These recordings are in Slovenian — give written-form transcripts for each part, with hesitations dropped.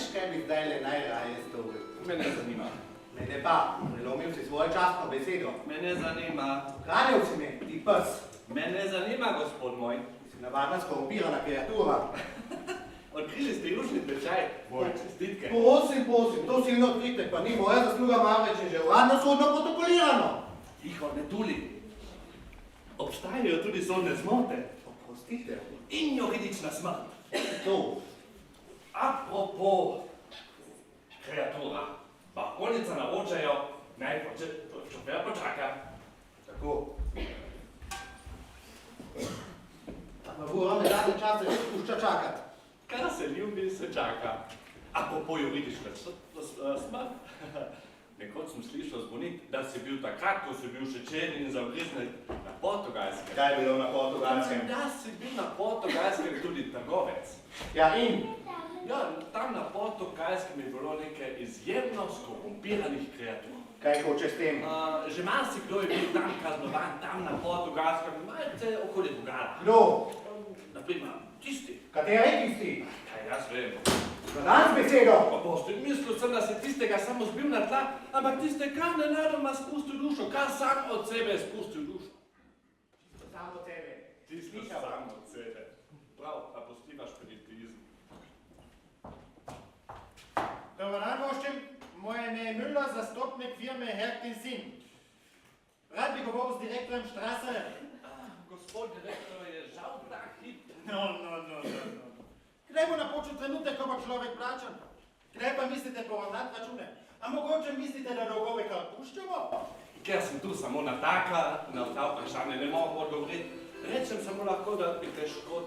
veš, kaj bi zdajle najraje storil? Me ne zanima. Mene pa, prelomil si svojo častno besedo. Me ne zanima. Ukradel si me, ti pes. Me ne zanima, gospod moj. Si navadna skorumpirana kreatura. Odkrili ste jušni tečaj. Moje čestitke. Prosim, to silno odkrite, pa ni moja zasluga, marveč je že uradno sodno protokolirano. Tiho, ne tuli. Obstajajo tudi sodne zmote. Oprostite. In juridična smrt. To. Apropo kreatura. Bahkonica naročajo, naj šofer počaka. Tako. Pa ura me zadnje čase že spušča čakat. Kar se ljubi, se čaka. Apropo juridična smrt. Nekoč sem slišal zvonit, da si bil takrat, ko si bil še čeren in zavriznen na Portugalskem. Kaj je bilo na Portugalskem? Da si bil na Portugalskem tudi trgovec. Ja, in? Ja, tam na Portugalskem je bilo nekaj izjemno skorumpiranih kreatur. Kaj hoče s tem? Že marsikdo je bil tam kaznovan, tam na Portugalskem, malce okoli Bugala. Kdo? Naprimer, tisti. Kateri tisti? Kaj jaz vem. Zadan besedo! Postoji, mislil sem, da si tistega samo zbil na tla, ampak tiste kar nenadoma spustil dušo, kar sam od sebe spustil dušo. Čisto sam od sebe. Tisto sam od sebe. Prav, pa postivaš pritilizm. Dobar dan, goščem. Moje ime je Müller, zastopnik firme Herk & Sin. Rad bi govoril s direktorjem Strasser. Gospod direktor je žal tak hit. No. Kdaj bo napočil trenutek, ko bo človek plačan? Kdaj pa mislite poravnati račune? A mogoče mislite, da dolgove kar puščamo? Ker sem tu samo nataka, na ta vprašanje ne moram odgovoriti. Rečem samo lahko, da bi težko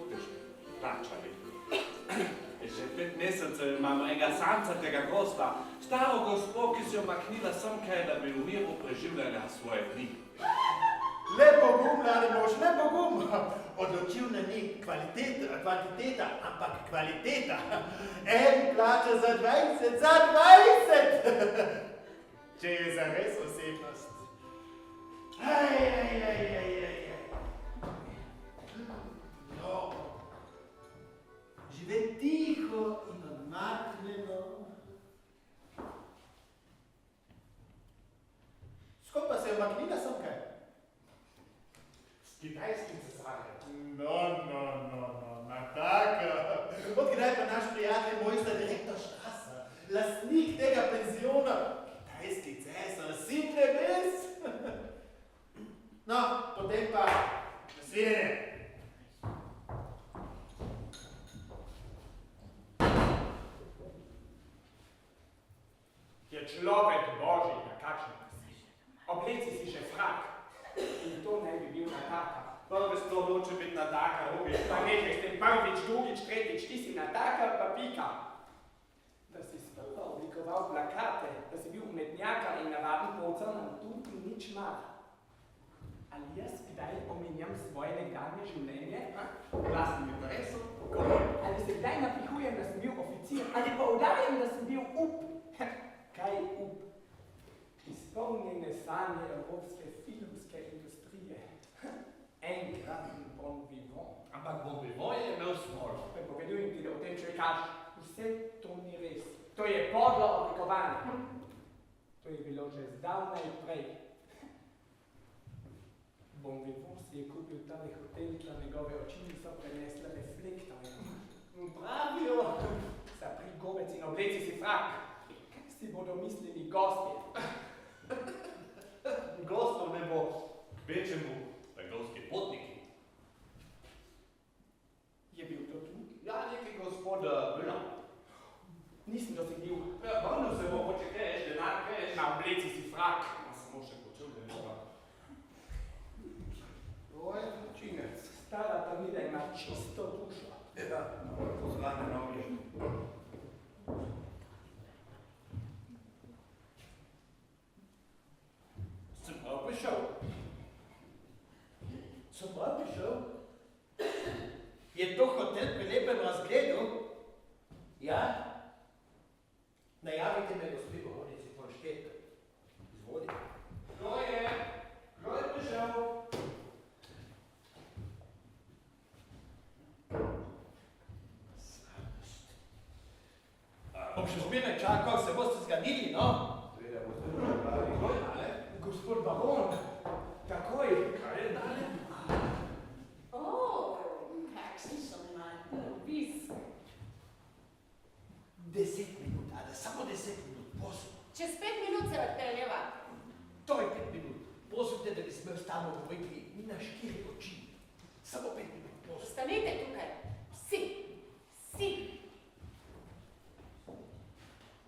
plačali. Že 5 mesecev imamo enega samcatega gosta, staro gospo, ki si jo maknila semkaj, da bi v miru preživljala svoje dni. Lepo gum, mladi mož, lepo gum. Odločilna ni kvantiteta, ampak kvaliteta. En plača za 20, za 20! Če je zares osebnost. No, žive tiho in odmaknjeno. Skupaj se je omaknila semkaj. Kitajskim cesarjem. No, Nataka. Odkdaj pa naš prijatelj mojster direktor Strasser, lastnik tega penziona, kitajski cesar, sin nebes? No, potem pa nasvidenje. Je človek božji, na kakšen nasvidenje. Obleci si še frak. In to naj bi bil Nataka. Prvi sploh noče biti Nataka, Robi. Pa nekaj s tem prvič, drugič, tretjič, ti si Nataka, pa pika. Da si sprva oblikoval plakate, da si bil umetnjaka in navaden povcan, nam tu nič mar. Ali jaz kdaj omenjam svoje nekdanje življenje? Vlastnim interesom? Ali se kdaj napihujem, da sem bil oficir? Ali pa udarjam, da sem bil up? Kaj up? Izpolnjene sanje evropske filmske industrije. Enkraten bon vivant. Ampak bon vivant je imel smolo. Prepovedujem ti, da o tem čuješ, vse to ni res. To je podlo oblikovanje. To je bilo že zdavnaj prej. Bon vivant si je kupil tale hotel, da njegove oči niso prenesle reflektorja. Pravijo, za prigovec in obleci si frak. Kaj si bodo mislili gostje? Gostov ne bo kvečemu trgovski potniki. Je bil to tu? Ja, neki gospod Müller. Nisem dosegljiv. Ja, vrnil se bo, hoče kaj, denar, kaj. Na obleci si frak. Ma samo še počel, da ne bo. To je zločinec. Stara tamida ima čisto dušo. Ja, pozvane noge. Sem prav prišel. Sem prav prišel? Je to hotel pri lepem razgledu? Ja? Najavite me, gospi govornici Fonštet. Izvoli. Kdo je prišel? še zmeraj čakal, se boste zganili, no? Gospod baron, takoj. Kaj je dalje? Kakšen šarmantni obisk. 10 minut, ali samo 10 minut, prosim. Čez 5 minut se odpeljeva. To je 5 minut. Prosite, da bi smel stano govoriti na 4 oči. Samo 5 minut, prosim. Ostanite tukaj. Vsi. Vsi.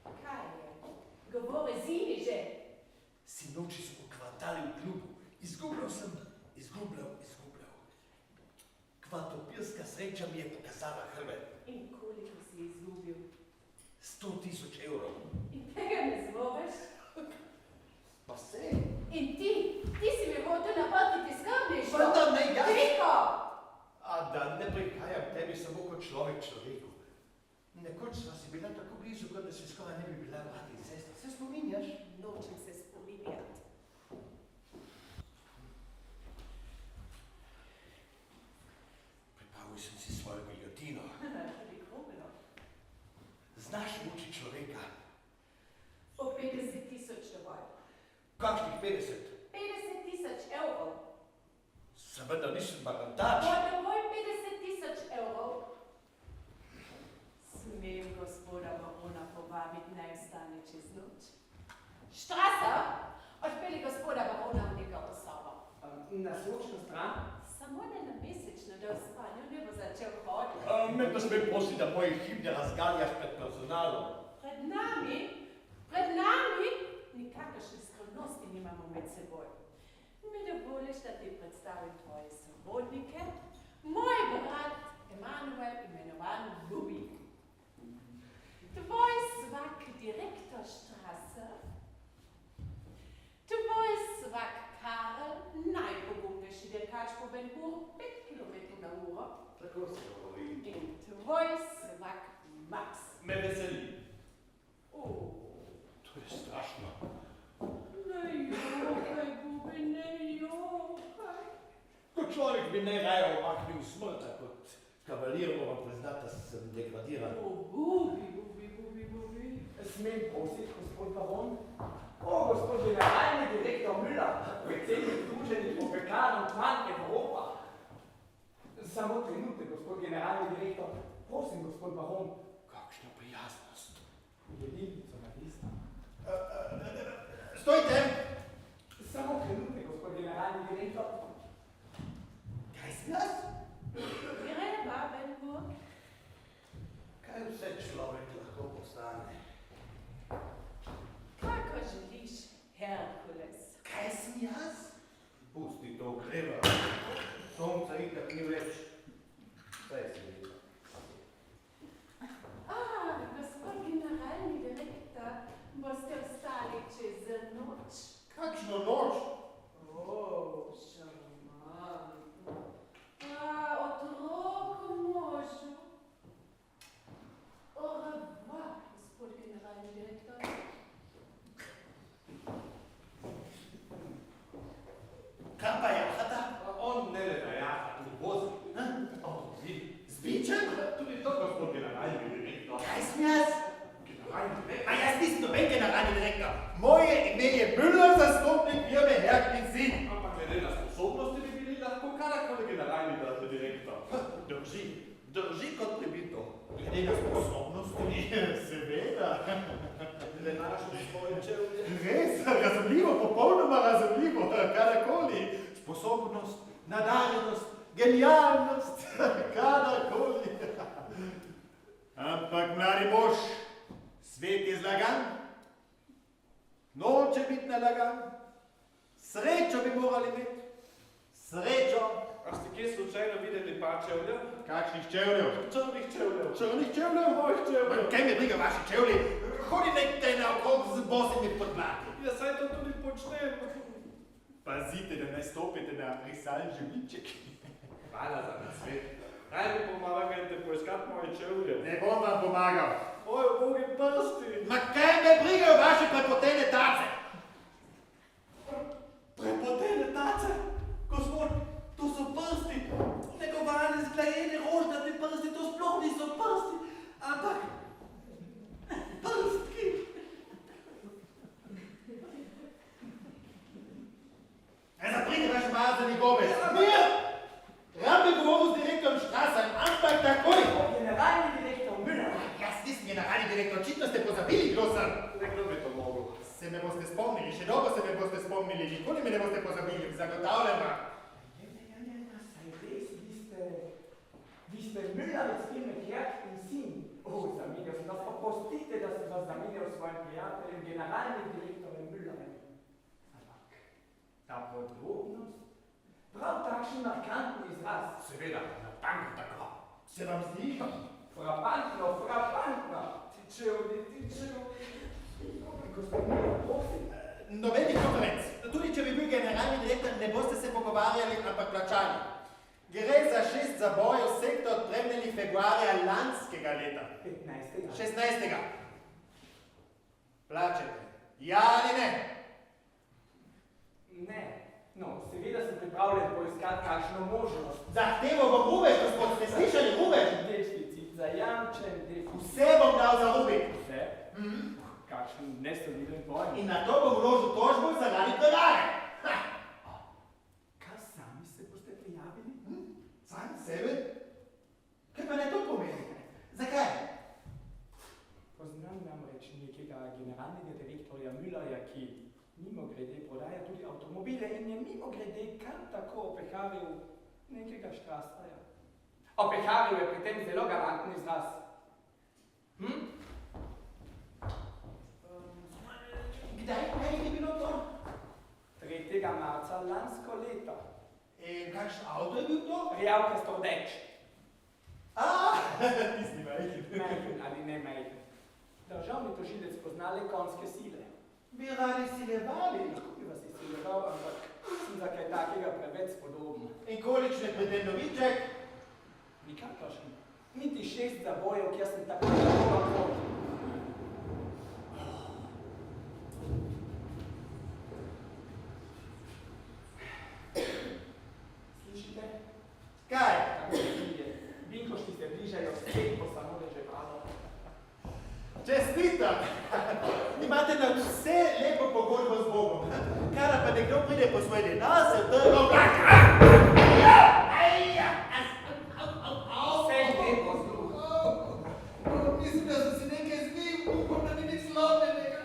Kaj je? Govore zimi že. Sinoči smo kvartali v klubu. Izgubljal sem, izgubljal. Kvatopirska sreča mi je pokazala hrbet. In koliko si izgubil? 100.000 evrov. In tega ne zmogeš? Pa se? In ti si mi hotel napotiti skrbništvo. Vendar ne jaz. Triko! A da ne prihajam tebi samo kot človek človeku. Nekoč sva si bila tako blizu, kot da si skoraj ne bi bila brat in sestra. Se spominjaš? Nočem se spominjati. Pripravil sem si svojo giljotino. Tudi kroglo. Znaš muči človeka? Po 50.000 dovolj. Kakšnih 50? 50.000 evrov. Seveda nisem barantač. Bo dovolj 50.000 evrov. Smem gospoda barona povabiti, naj ostane čez noč. Štrasa, odpeli gospoda barona v njegovo sobo. Na sočno stran? Samo ne na mesečno, da v spanju ne bo začel hoditi. Me pa smem prositi, da mojih hib ne razgaljaš pred personalom. Pred nami, nikakršne skrivnosti nimamo med seboj. Mi dovoliš, da ti predstavim tvoje sorodnike, moj brat Emanuel, imenovan Lubi. Tvoj svak direktor Štrase, tvoj svak Karel, najpogumnejši dirkač po Benhuru, 5 km/h. Tako se govori. In tvoj svak Max. Me veseli. To je strašno. Ne jokaj, Bubi, ne jokaj. Kot človek bi najraje omaknil smrt, kot kavalir moram priznati, da sem degradiran. Bubi. Smem prositi, gospod baron? Gospod generalni direktor Müller, predsednik Združenih opekarov Pan Evropa. Samo trenutek, gospod generalni direktor. Prosim, gospod baron. Kakšna prijaznost. Jedilnico na lista. Stojte! Samo trenutek, gospod generalni direktor. Kaj si jaz? Greva, Benhur. Kaj vse človek lahko postane? Kako želiš, Herkules? Kaj sem jaz? Pusti to greva. Sonca itak ni več. Saj si videl. Gospod generalni direktor, boste ostali čez noč? Kakšno noč? Šarmantno. Otroku možu. Au revoir, gospod generalni direktor. Kam pa jahata? On ne le da jaha, tu vozi. Z bičem? Tudi to, gospod generalni direktor. Kaj sem jaz? Generalni direktor. A jaz nisem noben generalni direktor. Moje ime je Müller, zastopnik firme Herk in Sin. Ampak glede na sposobnosti bi bili lahko kadarkoli generalni direktor. Drži kot pribito. Glede na sposobnosti, seveda. Le našo svoje čevlje. Res, razumljivo, popolnoma razumljivo, kadarkoli. Sposobnost, nadarjenost, genialnost, kadarkoli. Ampak, mladi mož, svet je zlagan, noče biti nalagan, srečo bi morali imeti, srečo. A ste kje slučajno videli pa čevljev? Kakšnih čevljev? Črnih čevljev. Črnih čevljev? Mojih čevljev. Kaj me briga vaši čevlji? Hodi nekaj naokrog z bosimi podmlaki. Ja, saj to tudi počnem. Pazite, da ne stopite na risalen žebljiček. Hvala za nasvet. Naj mi pomagajte poiskati moje čevlje. Ne bom vam pomagal. Moje ubogi prsti. Ma kaj me brigajo vaše prepotene tace? Prepotene tace? Gospod, to so prsti. Negovane, zglajene, rožnate prsti, to sploh niso prsti. Ampak, prsti. Se me boste spomnili, še dolgo se me boste spomnili, nikoli me ne boste pozabili, zagotavljam vam. Saj res, vi ste Müller iz firme Kjert in Sin. Zamenjal sem vas, pa postite, da sem vas zamenjal s svojim prijateljem, generalnim direktorjem Müllerjem. Ampak ta podrobnost, prav takšen markantni izraz. Seveda, natanko tako. Se vam zdi? Frapantno. Tičejo. Gospod Müller, prosim. Nobenih konferenc. Tudi če bi bil generalni direktor, ne boste se pogovarjali, ampak plačali. Gre za 6 zabojev sektor odpremljeni februarja lanskega leta. 15. 16. Plačete. Ja ali ne? Ne. No, seveda sem pripravljen poiskati kakšno možnost. Zahtevo bom rubež, gospod, ste slišali rubež? Deficit, zajamčen deficit. Vse bom dal za rubik. Vse? Kakšen nesoliden pojem. In na to bom vložil tožbo zaradi prevare. Kaj sami se boste prijavili? Sam sebe? Kaj pa ne to pomeni? Zakaj? Poznam namreč nekega generalnega direktorja Müllerja, ki mimogrede prodaja tudi avtomobile in je mimogrede kam tako opeharil nekega Strasserja. Opeharil je pri tem zelo galantni izraz. Kdaj je bilo to? 3. marca lansko leto. In kakšen avto je bil to? Rijavkasto rdeč. Tisti majhen. Majhen ali ne majhen. Državni tožilec pozna le konjske sile. Bi radi silevali. Lahko bi vas izsileval, ampak sem za kaj takega preveč spodoben. In kolikšne pri tem noviček? Nikakršen. Niti 6 zabojev, kjer sem tako lahko. Slišite? Kaj? Tako se zdi. Binkošti se bližajo, spet bo samo leževalo. Čestitam! Imate na vse lepo pogodbo z Bogom. Kada pa nekdo pride po svoj denar, se vtrga v blak. Vse lepo zluh. Mislim, da sem si nekaj zbil, upam, da ni nič slobnega.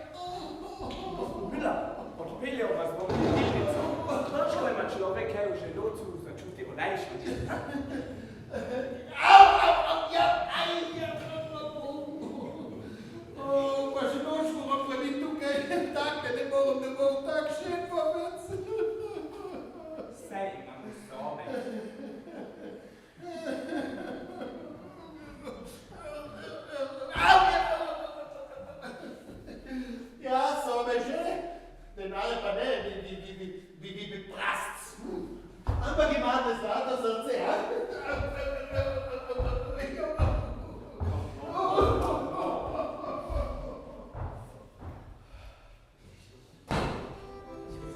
Mila, odpeljal vas bom v jedilnico. Točno ima človek, kaj v želocu začuti olajšanje. Pa še nočko vam pa ni tukaj, tak, da ne bom tak še povedz. Vse imam sobe. Ja, sobe že, denarja pa ne, bi prasts. Ampak imate zlato srce, ja?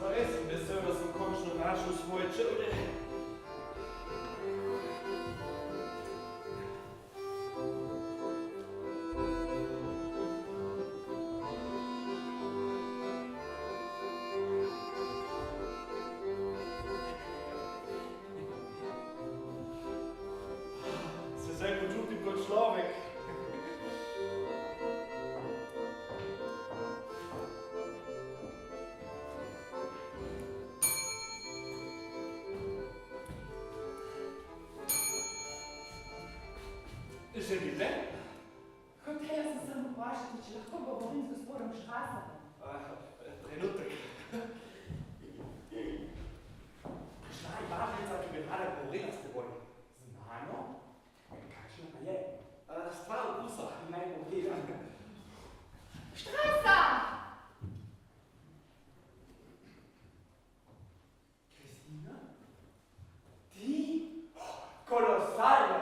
Zares sem vesel, da sem končno našel svoje čevlje. Se zdaj počutim kot človek. Želite? Hotela sem samo vprašati, če lahko govorim z gospodom Štraserjem. Trenutek. Šla je babica, ki bi rada govorila s teboj. Znano? Kakšna pa je? Stvar okusa. Naj pogledam. Štraser! Kristina? Ti? Kolosalno!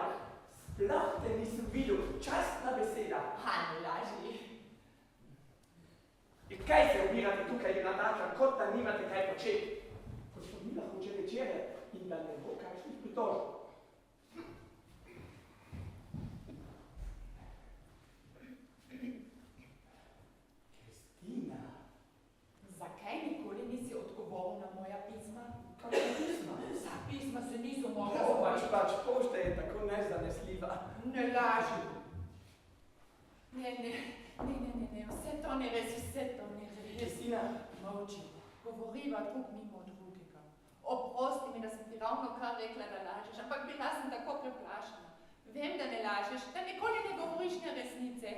Sploh te nisem videl, častna beseda. Ne laži. In kaj se obirate tukaj in nadača, kot da nimate kaj početi? Gospod Mila hoče večere in da ne bo kakšnih pritožb. Kristina, Zakaj nikoli nisi odgovoril na moja pisma? kakšna pisma? Za pisma se niso mogla Pač pošta je tako nezanesljiva. Ne laži. Ne, vse to ni res, vse to ni res. Kristina, Voči, govoriva drug mimo drugega. Oprosti mi, da sem ti ravno kar rekla, da lažeš, ampak bila sem tako preplašena. Vem, da ne lažeš, da nikoli ne govoriš neresnice.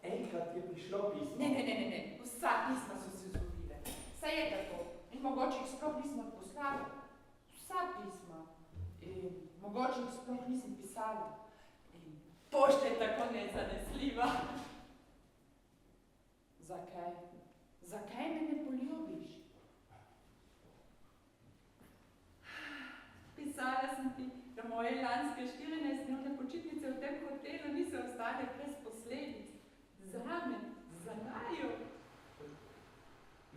Enkrat je prišlo pismo. Ne. Vsa pisma so se zgubile. Saj je tako. In mogoče jih sploh nismo poslali. Vsa pisma. In mogoče jih sploh nisem pisala. In pošta je tako nezanesljiva. Zakaj? Zakaj me ne poljubiš? Pisala sem ti, da moje lanske 14-dnevne počitnice v tem hotelu niso ostale brez posledic. Zame, za naju.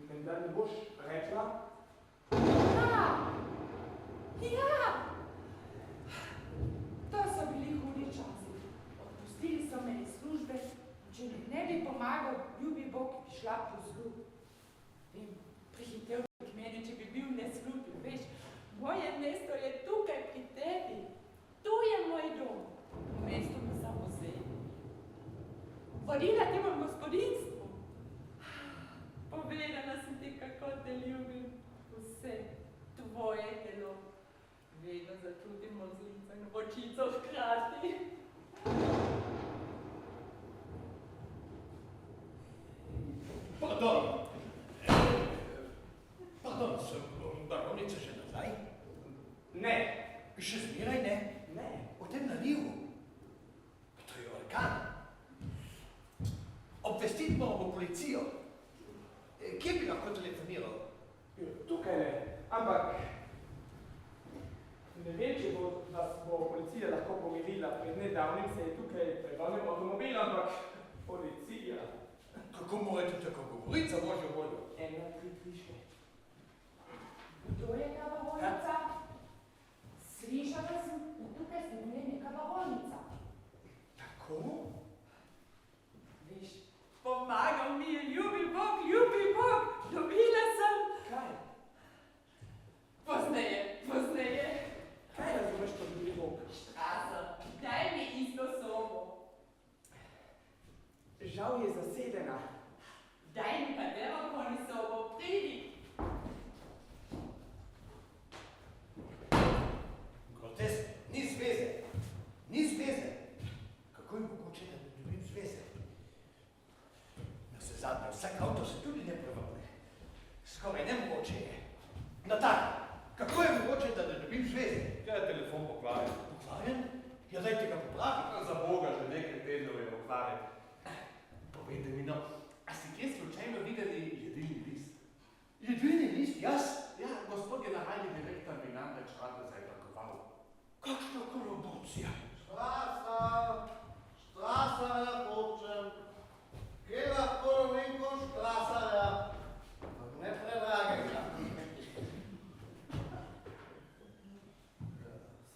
Menda ne boš rekla? Ja! To so bili hudi časi. Odpustili so me iz službe, če mi ne bi pomagal, ljubi Bog, bi šla po zlu. Vem, prihitev bi k meni, če bi bil neslutil, veš. Moje mesto je tukaj pri tebi. Tu je moj dom. Mesto mi samo sebi. Vodila te bom gospodinstvu. Povedala sem ti, kako te ljubim. Vse tvoje telo. Vedno začutim mozlico in vročico hkrati. Pardon, sem baronica že nazaj? Ne. Še zmeraj ne? Ne. V tem nalivu? To je orkan. Obvestiti moramo policijo. Kje bi lahko telefoniral? Tukaj ne, ampak ne vem, če vas bo policija lahko pomirila. Pred nedavnim se je tukaj prevrnil avtomobil, ampak policija. Kako morate tako govoriti za Božjo voljo? 1, 3, 4. Kdo je ta varonica? Slišala sem, da tukaj sem neka varonica. Tako? Veš, pomagal mi je ljubi Bog, dobila sem. Kaj? Pozneje. Kaj razumeš pod ljubi Bog? Štrasa, daj mi isto sobo. Žal je zasedena. Daj mi katero koli sobo, pridi. Groteskno, ni zveze. Kako je mogoče, da ne dobim zveze? Navsezadnje, vsak avto se tudi ne prevrne. Skoraj nemogoče je. Natak, kako je mogoče, da ne dobim zveze? Ja je telefon pokvarjen. Pokvarjen? Ja, dajte ga popraviti. Za Boga, že nekaj tednov je pokvarjen. Povejte mi, no, A ste kje slučajno videli jedilni list? jedilni list, jaz? Ja, gospod generalni direktor bi namreč rad zajtrkoval. Kakšna kolobocija? Štrasarja hočem. Kje lahko novinko štrasarja? Ne predragega.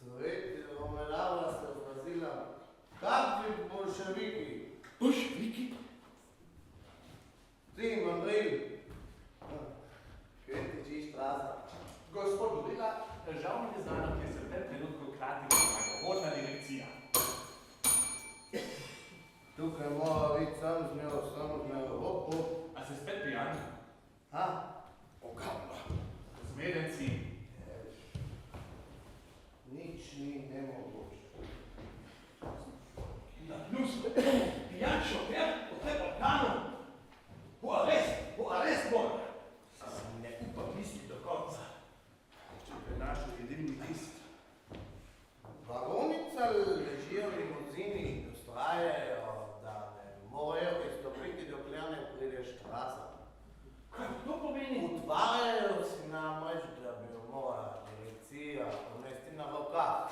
Sveti Romelava se odrazila. Kakvi bolševiki? Bolševiki? Ti, Mandril. Kje ti či štrasa? Gospod Budila, žal mi je znano, kje se v tem trenutku krati nagovorna direkcija. Tukaj mora biti sam z njo, hopo. A se spet pijani? Ha? Ogavno. Zmedenci. Nič ni nemogoče. Na dnu smo, pijan šofer, potreba organov. V arest mora. Ne upam misli do konca. Če prenašal jedilni list. Varonica ležijo v limuzini in ustrajajo, da ne morejo izstopiti, dokler ne pride štrasa. Kaj to pomeni? Utvarjajo si namreč, da bi jo morala direkcija pomesti na rokah.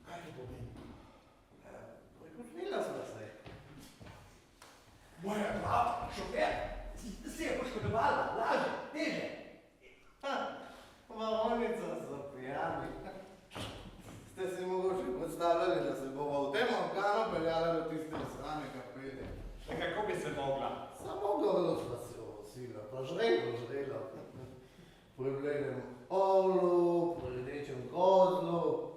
Kaj to pomeni? Pripočnila sva se. Moja glava, šofer, se je poškodovala, laže, teže. Varonica so pijani. Ste si mogoče predstavljali, da se bova v tem organu peljala do tistega sramega pede. Kako bi se mogla? Samo grlo sva se ovosila, pa žrelo. Pri bledem ovlu, pri rdečem kozlu.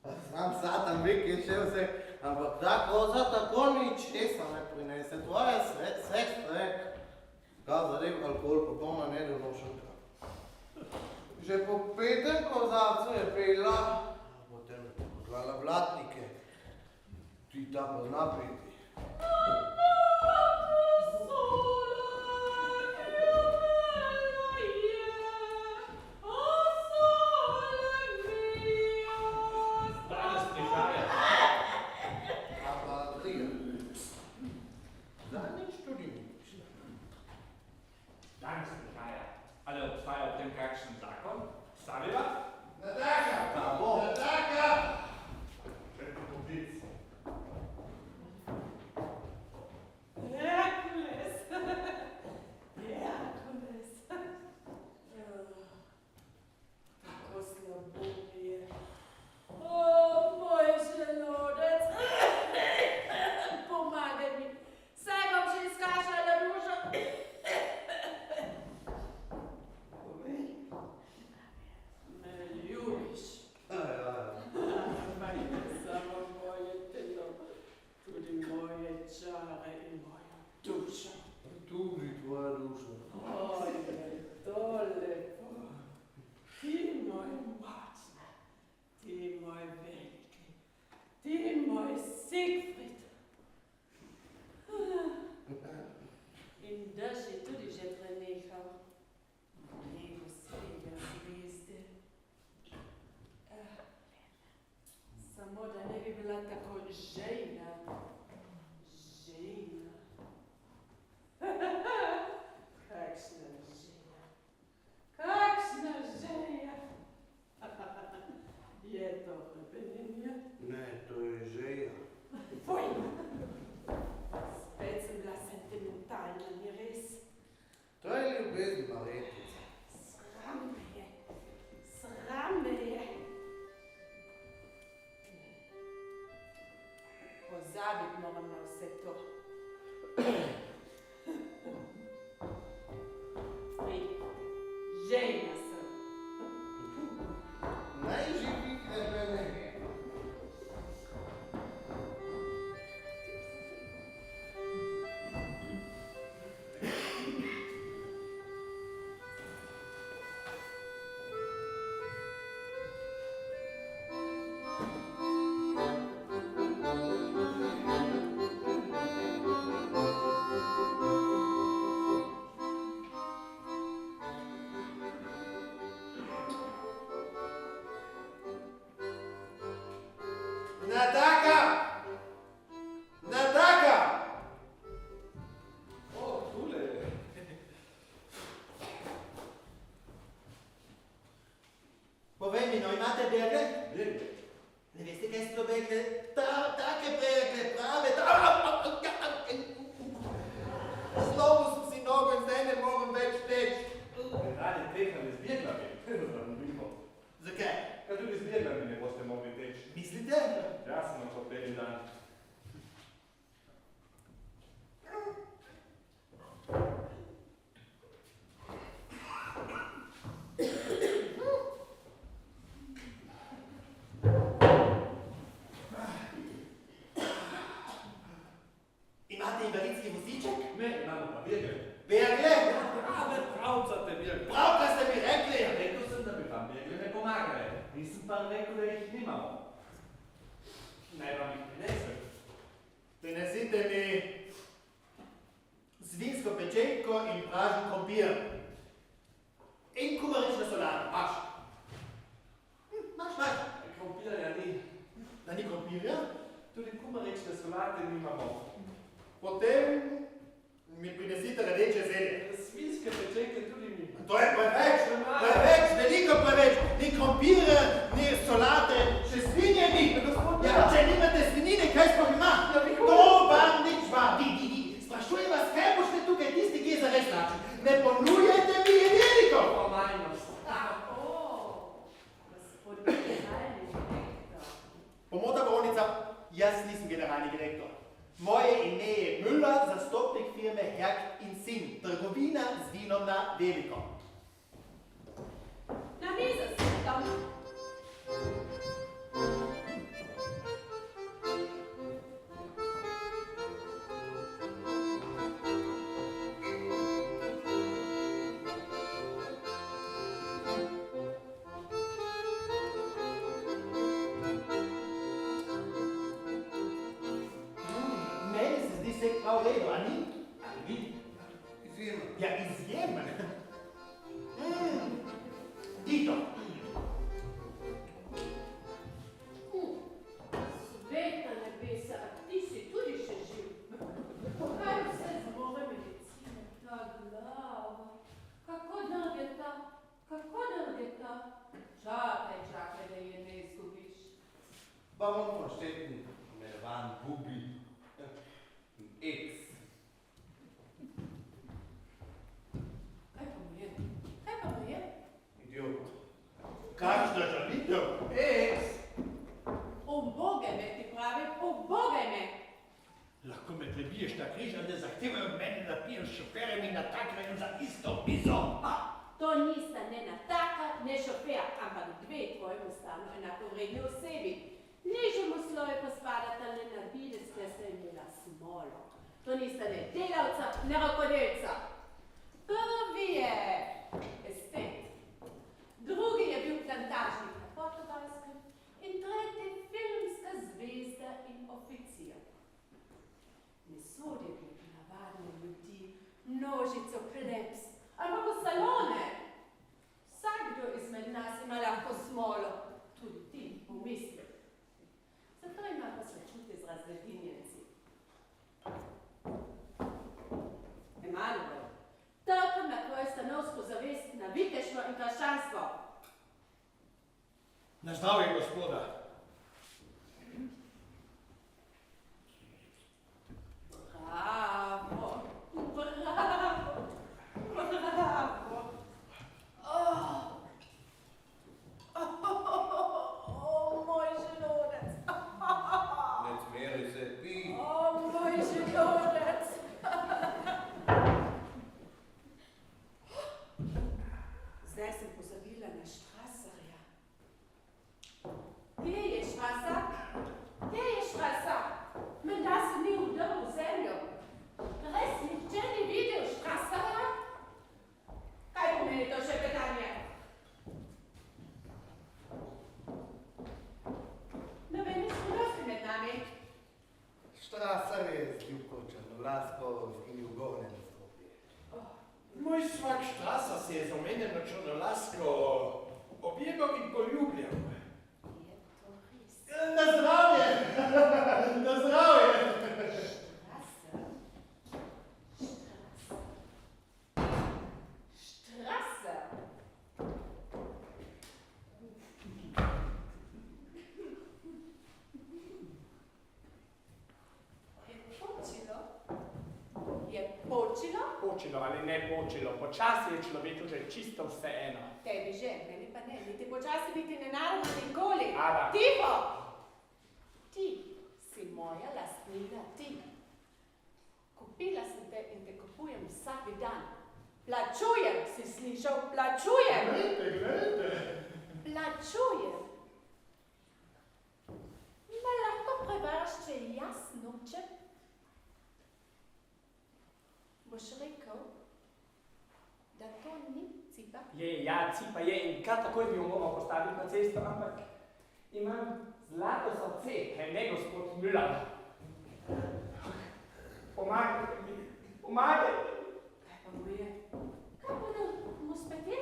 Sam Satan ve, kje še vse, ampak ta koza tako ničesa ne prinese. Tvoje sestre Kaj zadev alkohol popolna nedonošenka. Že po petem kozarcu je pila, potem je poklala blatnike. Ti ta pozna piti. Ale obstaja o tem kakšen zakon? Saviva? Nataka! Nataka! Preko poklic. Herkules! Herkules! Tako slabo mi je. O, moj želodec! Pomagaj mi! Saj bom še izkašljala dušo! Me ljubiš. Ma ne samo moje telo, tudi moje čare in mojo dušo. Tudi tvoja duša. Oj, je to lepo. Ti moj močna, ti moj veliki, ti moj Siegfried. In dež je tudi že prenehal. Lepo svega zvizde. Samo da ne bi bila tako žejna. Žejna. Kakšna žeja. Kakšna žeja. Je to hrepenenje? Ne, to je žeja. Vojna. Spet sem bila sentimentalna, ni res? To je ljubezen, Marjetica. Sram me je. Sram me je. Pozabiti moram na vse to. Žejna sem. Naj živi hrepenenje. Nataka! Nataka! O, tule. Povej mi, no imate bergle? Bergle. Ne veste, kaj so to bergle? Take bergle, prave, Slovo sem si nogo in zdaj ne morem več teči. Radi tehali z berglami. Zanimivo. Zakaj? Kaj tudi z berglami ne boste mogli teči? Mislite? Jasno, kot beli dan. Imate invalidski voziček? Ne, imamo pa bergle. Bergle? Prave pravcate bergle. Pravkar ste mi rekli. Rekel sem, da bi vam bergle ne pomagale. Nisem pa rekel, da jih nimamo. Naj vam jih prinesem. Prinesite mi svinjsko pečenko in pražen krompir. In kumarično solano. Maš. Maš. Krompirja ni. Da ni krompirja? Tudi kumarične solate nimamo. Potem mi prinesite rdeče zelje. Svinjske pečenke tudi ni. To je preveč, veliko preveč. Ni krompirja, ni solate, še svinje ni. Ja, če nimate svinjine, kaj sploh ima? To vam nič vam. Sprašujem vas, kaj boste tukaj tisti, ki je zares lačen. Ne ponujete mi jedilnikov. Formalnost. Gospod generalni direktor. Pomota bolnica, jaz nisem generalni direktor. Moje ime je Müller, zastopnik firme Herk in Sin, trgovina z vinom na veliko. Na mizo se tam. prav redu, a ni? Ni. Izjemen. Ja, izjemen. Tito. Sveta nebesa, a ti si tudi še živ. Kaj vse zmore medicine, ta glava. Kako dolg je ta? Kako dolg je ta? Čakaj, da je ne izgubiš. Baron von Stetten, imenovan Bubi. X. Kaj pa mu je? Kaj pa mu je? Idiot. Kakšna žalitev? X. Ubogaj me, ti pravi, ubogaj me. Lahko me prebiješ na križ, a ne zahtevajo od mene, da pijem s šoferjem in natakarjem za isto mizo. To nista ne nataka, ne šofer, ampak dve tvojemu stanu enakovredni osebi. Nižjemu sloju pa spadata le na videc, ker sta imela smolo. To nista ne delavca, ne rokodelca. Prvi je estet, drugi je bil plantažnik na Portugalskem in tretji filmska zvezda in oficir. Ne sodijo med navadne ljudi, množico plebs, ampak v salone. Vsakdo izmed nas ima lahko smolo, tudi ti v misli. Zato ima pa se čuti z razredinjenci. Emanuel, trkam na tvojo stanovsko zavest na viteštvo in krščanstvo. Na zdravje, gospoda. Bravo, bravo, bravo. Moj želodec. Ne zmeri se, pi. Moj želodec. Zdaj sem pozabila na Štraserja. Kje je Štraser? Kje je Štraser? Menda se ni vdrl v zemljo. Res nihče ni videl Štraserja? Kaj pomeni to še petanje? Nobene skrivnosti med nami. Štraser je z ljubko črnolasko in jugovne nastopje. Moj svak Štrasa se je z omenjeno črnolasko objebal in poljubljal. Je to res? Na zdravje! Na zdravje! Štraser? Štraser? Je počilo? Počilo ali ne počilo, počasi je človeku že čisto vseeno. Tebi že, meni pa ne, niti počasi, niti nenarodno, nikoli. Ada. Tiho! Ti si moja lastnina, ti. Kupila sem te in te kupujem vsak dan. Plačujem, si slišal? Plačujem! Glejte. Plačujem. Me lahko prebereš, če jaz nočem? Boš rekel, da to ni cipa? Ja, cipa je in kar takoj bi jo moral postaviti na cesto, ampak imam zlato srce, kaj ne, gospod Müller. Pomagajte mi, pomagajte mi. Kaj pa mu je? Kaj pa mu spet je?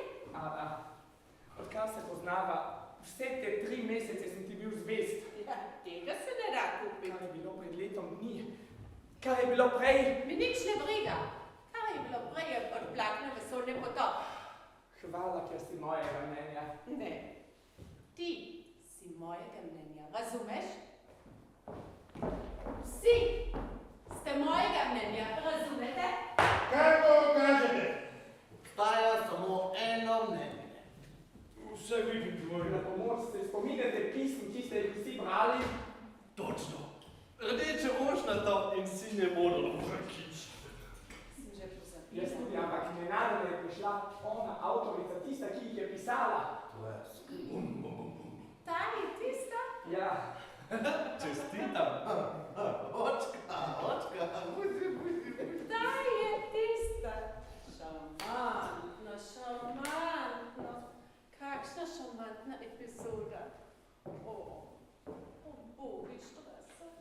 Odkar se poznava, vse te 3 mesece sem ti bil zvest. Ja, tega se ne da kupiti. Kar je bilo pred letom dni, kar je bilo prej. Mi nič ne briga. Kaj je bilo prej odplakne vesolne potop? Hvala, ker si mojega mnenja. Ne. Ti si mojega mnenja, razumeš? Vsi ste mojega mnenja, razumete? Kako kažete? Obstaja samo eno mnenje. Vse vidim tvoje. Na pomoč se spominjate pism, ki ste jih vsi brali? Točno. Rdeče rožnato in sine modro vrkič. Sem že pozabila. Jaz tudi, ampak nenadoma je prišla ona avtorica, tista, ki jih je pisala. To je Ta je tista? Ja. Čestitam. očka, Ta je tista. Šarmantno, šarmantno. Kakšna šarmantna epizoda. O bogi Štraser,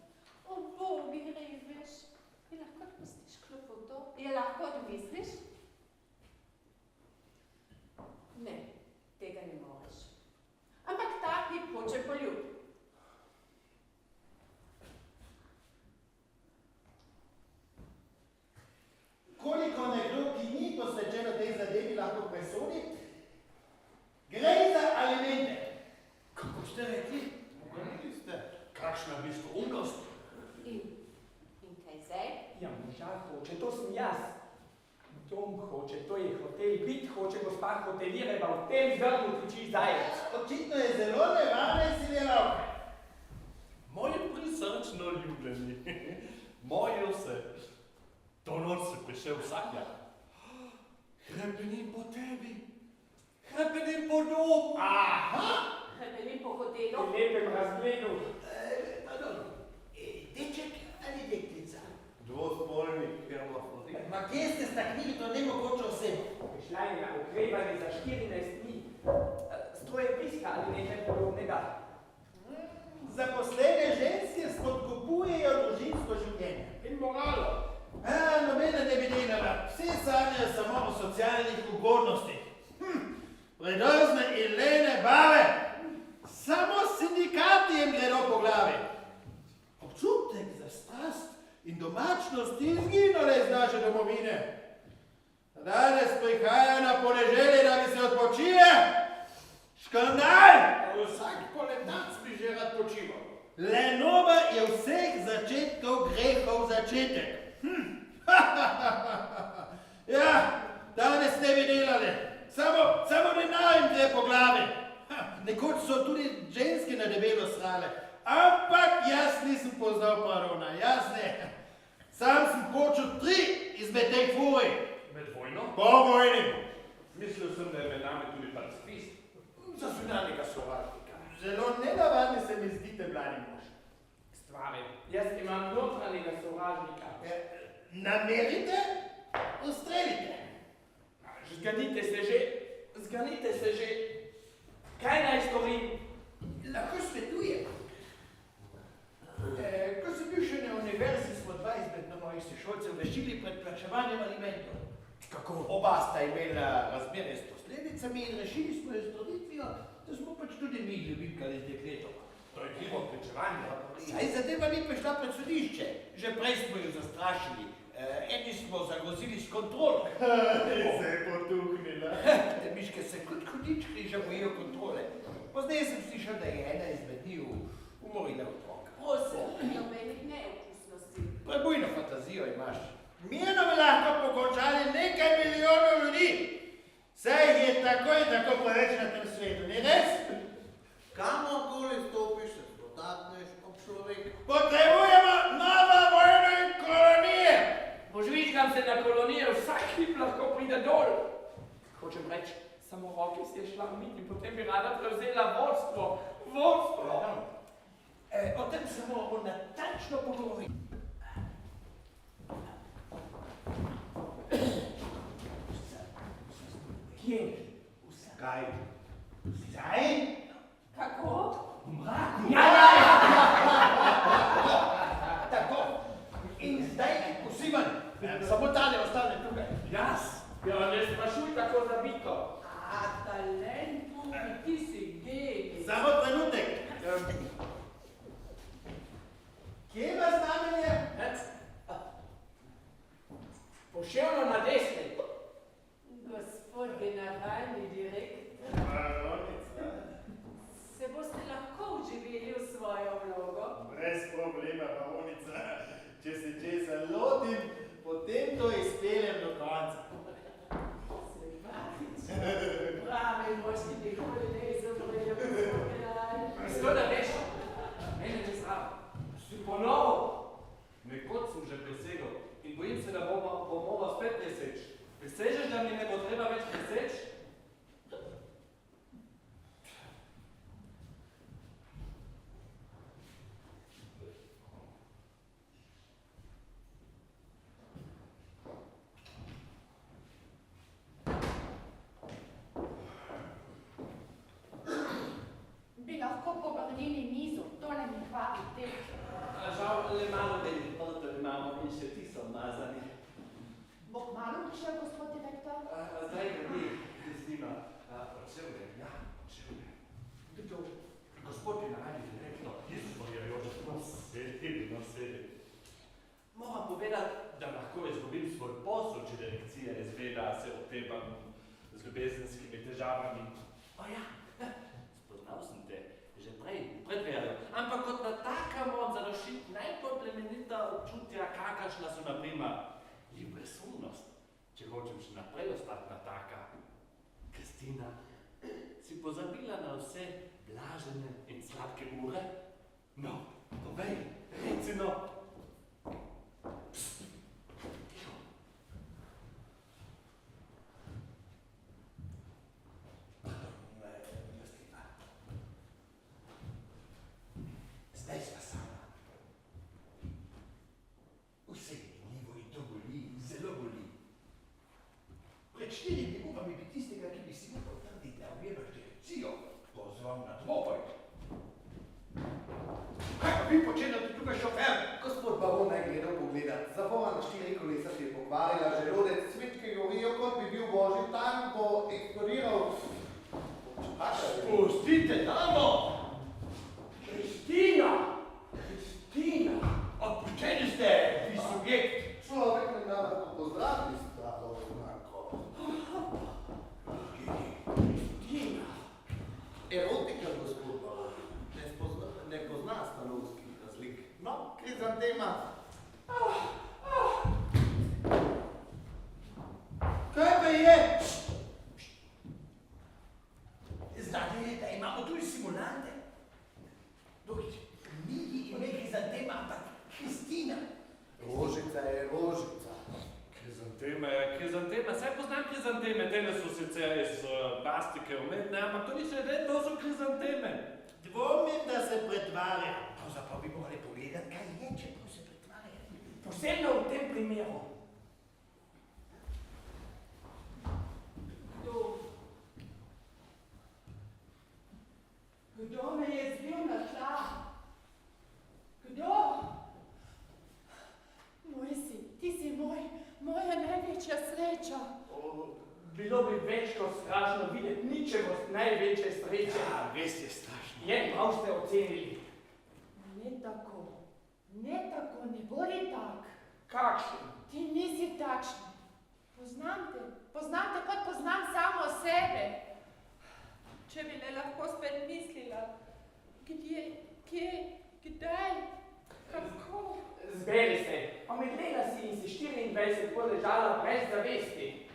o bogi Revež. Bi lahko dom hoče, to je hotel, bit hoče gospa hotelireva, v tem grmu tiči zajec. Očitno je zelo nevarna izsiljevalka. Moje prisrčno ljubljeni, moje vse. To noč se prišel vsakja. Hrepenim po tebi, hrepenim po domu. Aha! Hrepenim po hotelu. V lepem razgledu. Pardon, deček ali deklica? Dvospolnik, hermafrodit. Ma kje ste staknili to nemogoče osebo? Prišla je na okrevanje za 14 dni. Stroje piska ali nekaj podobnega. Zaposlene ženske spodkupujejo družinsko življenje. In moralo. Nobena ne bi delala. Vsi sanjajo samo o socialnih ugodnostih. Predozne in lene bave. Samo sindikati jim gredo po glavi. Občutek za strast in domačnost je izginile iz naše domovine. Danes prihajajo na podeželje, da bi se odpočile. Škandal! Vsak poletac bi že rad počival. Lenoba je vseh začetkov grehov začetek. Ja, danes ne bi delali. Samo denar jim gre po glavi. Nekoč so tudi ženske na debelo srale. Ampak jaz nisem poznal parona, jaz ne. Sam sem počel 3 izmed teh furi. Med vojno? Po vojni. Mislil sem, da je med nami tudi pacifist. Za zunanjega sovražnika. Zelo nenavadni se mi zdite, mladi mož. Stvari, jaz imam notranjega sovražnika. Namerite, ustrelite. Zganite se že. Kaj naj storim? Lahko svetujem. Ko sem bil še na univerzi, smo 2 izmed mojih sošolcev rešili pred plačevanjem alimentov. Kako? Oba sta imela razmerje s posledicami in rešili smo jo s trditvijo, da smo pač tudi mi ljubimkali z dekletom. To je krivo pričevanje. Saj zadeva ni prišla pred sodišče. Že prej smo jo zastrašili. Eni smo zagrozili s kontrolo. Se je potuhnila. Te miške se kot hudički že bojijo kontrole. Pozneje sem slišal, da je ena izmed njih umorila otroka. Prosim, nobenih neokusnosti. Prebujno fantazijo imaš. Mirno bi lahko pokončali nekaj milijonov ljudi. Saj jih je tako in tako preveč na tem svetu, ni res? Kamorkoli stopiš, se dotakneš ob človeka. Potrebujemo nova vojna in kolonije. Požvižgam se na kolonijo, vsak hip lahko pride dol. Hočem reči, samo roki si je šla umiti in potem bi rada prevzela vodstvo. Vodstvo! O tem se moramo natančno pogovoriti. Kje? Kaj? Zdaj? Kako? V mraku. Ja! Tako. In zdaj vsi ven. Samo tale ostane tukaj. Jaz? Ja, ne sprašuj tako zabito. Talentu, ti si gej. Samo trenutek. Kje ima znamenje? Poševno na desni. Gospod generalni direktor, Baronica. se boste lahko vživeli v svojo vlogo? Brez problema, baronica. Če se česa lotim, potem to izpeljem do konca. Simpatično. Pravi moški nikoli ne izumrejo, gospod generalni. Što da veš? Mene ne zdrav. Si ponovil. Nekoč sem že presegel in bojim se, da bom moral spet preseči. Presežeš, da mi ne bo treba več preseči? Bi lahko povrnili mizo, to nam je kvari tek. Žal, le malo belih prtov imamo in še ti so mazani. Bo kmalu prišel, gospod direktor? Zdaj gredi z njima. Odšel je, ja, odšel je. Kdo? Gospod generalni direktor, izbojajoč, no sedi. Moram povedati, da lahko izgubim svoj posel, če direkcija izve, da se otepam z ljubezenskimi težavami. O ja, spoznal sem te že prej, v predverju, ampak kot nataka moram zadošiti najbolj plemenita občutja, kakršna so na primer ljubosumnost, če hočem še naprej ostati Nataka. Kristina, si pozabila na vse blažene in sladke ure? No, povej, reci no. Pst. Tiho. Justina. Zdaj sva sama. Vse je minljivo in to boli, zelo boli. Pred 4 upami bi tistega, ki bi si upal trditi, da objemaš direkcijo, pozval na dvoboj. Kaj pa vi počenjate tukaj, šofer? Gospod baron naj gledal pogledat. Zavora na 4 kolesa si je pokvarila želodec, cvetke govorijo, kot bi bil božji tank, bo eksplodiral. Pustite damo! Kristina! Kristina! Odpuščeni ste, vi subjekt! Človek ne da lahko pozdravi strahov znako. Kristina! Erotika, gospod baron, ne pozna stanovskih razlik. No, krizantema. Kaj pa je? Znate, da imamo tudi simulante? Dokič, ni ime krizantema, ampak Kristina. Rožica je rožica. Krizanteme, saj poznam krizanteme, tele so sicer iz plastike umetne, ampak to niso eden, to so krizanteme. Dvomim, da se pretvarja. Pravzaprav bi morali pogledati, kaj je, čeprav se pretvarja. Posebno v tem primeru. Kdo me je zbil na tla? Kdo? Moj si, ti si moja največja sreča. Bilo bi več kot strašno videti ničevost največje sreče. Ja, res je strašno. Je, prav ste ocenili. Ne tako, ne bodi tak. Kakšen? Ti nisi takšen. Poznam te, kot poznam samo sebe. Če bi le lahko spet mislila, kdaj, kako? Zberi se, omedlela si in si 24 poležala brez zavesti.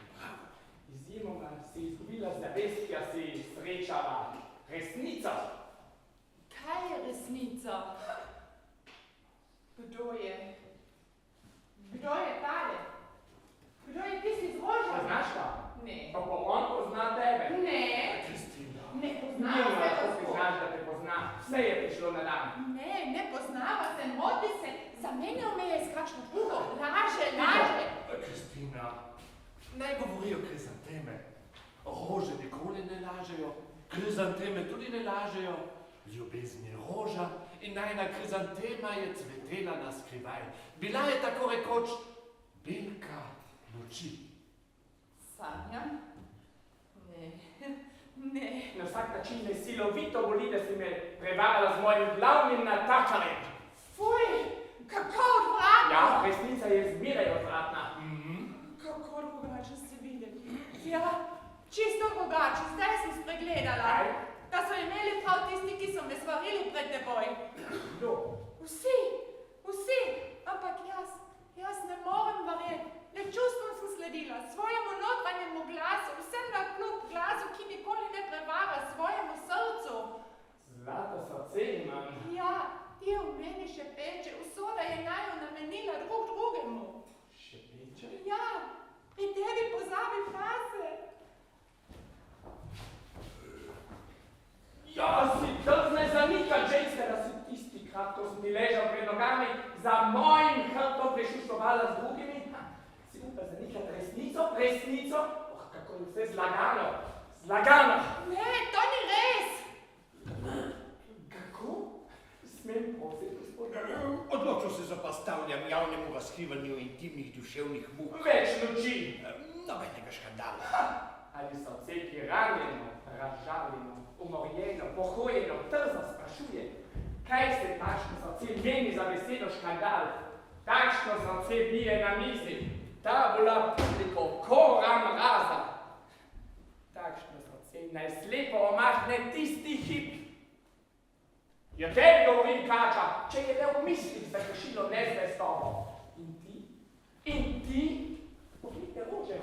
Izjemoma si izgubila zavest, ki si srečala resnico. Kaj je resnica? Kdo je? Kdo je tale? Kdo je tisti z rožami? Poznaš ga? Ne. Pa on pozna tebe? Ne. Kristina. Ne poznava Nima se, lahko gospod. priznaš, da te pozna. Vse je prišlo na dan. Ne poznava se, moti se. Zamenjal me je s kakšno drugo. Laže. Kristina, naj govorijo krizanteme. Rože nikoli ne lažejo, krizanteme tudi ne lažejo. Ljubezen je roža in najna krizantema je cvetela na skrivaj. Bila je tako rekoč belka noči. Sanjam? Ne. Na vsak način me silovito boli, da si me prevarala z mojim glavnim natakarjem. Fuj, kako odvratno. Ja, resnica je zmeraj odvratna. Kako drugače se videti. Ja, čisto drugače. Zdaj sem spregledala. Kaj? Da so imeli prav tisti, ki so me svarili pred teboj. Kdo? Vsi. Ampak jaz ne morem verjeti. Le čustvom sem sledila, svojemu notranjemu glasu, vsem na kljub glasu, ki nikoli ne prevara, svojemu srcu. Zlato srce imam. Ja, ti v meni šepeče, usoda je naju namenila drugemu. Šepeče? Ja, pri tebi pozabi fase. Ja, si drzne zanikati, ženska, da si tisti krat, ko sem ti ležal pred nogami, za mojim hrbtom prešuštovala z drugimi. Si upa zanikati resnico? Kako je vse zlagano. Ne, to ni res. Kako? Smem prositi, gospod. Odločil se zoperstavljam javnemu razkrivanju intimnih duševnih muk. Več luči. Nobenega škandala. Ali srce, ki ranjeno, razžaljeno, umorjeno, pohojeno, trzo sprašuje, kaj se takšno srce meni za besedo škandal? Takšno srce bije na mizi, tabula publiko, kora mraza. Takšno srce naj slepo omahne tisti hip. Jo tebi govorim, kača, če je le v mislih zakršilo nezvestobo. In ti? Poglejte rože,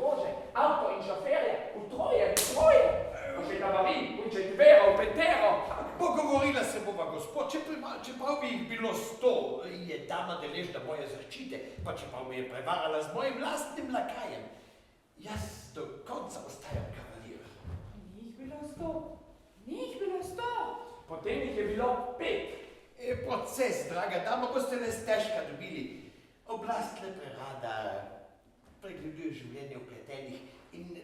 dama deležna moje zaščite, pa čeprav me je prevarala z mojim lastnim lakajem. Jaz do konca ostajam kavalir. Ni jih bilo 100. Ni jih bilo 100. Potem jih je bilo 5. Proces, draga dama, boste le stežka dobili. Oblast le prerada pregleduje življenje vpletenih in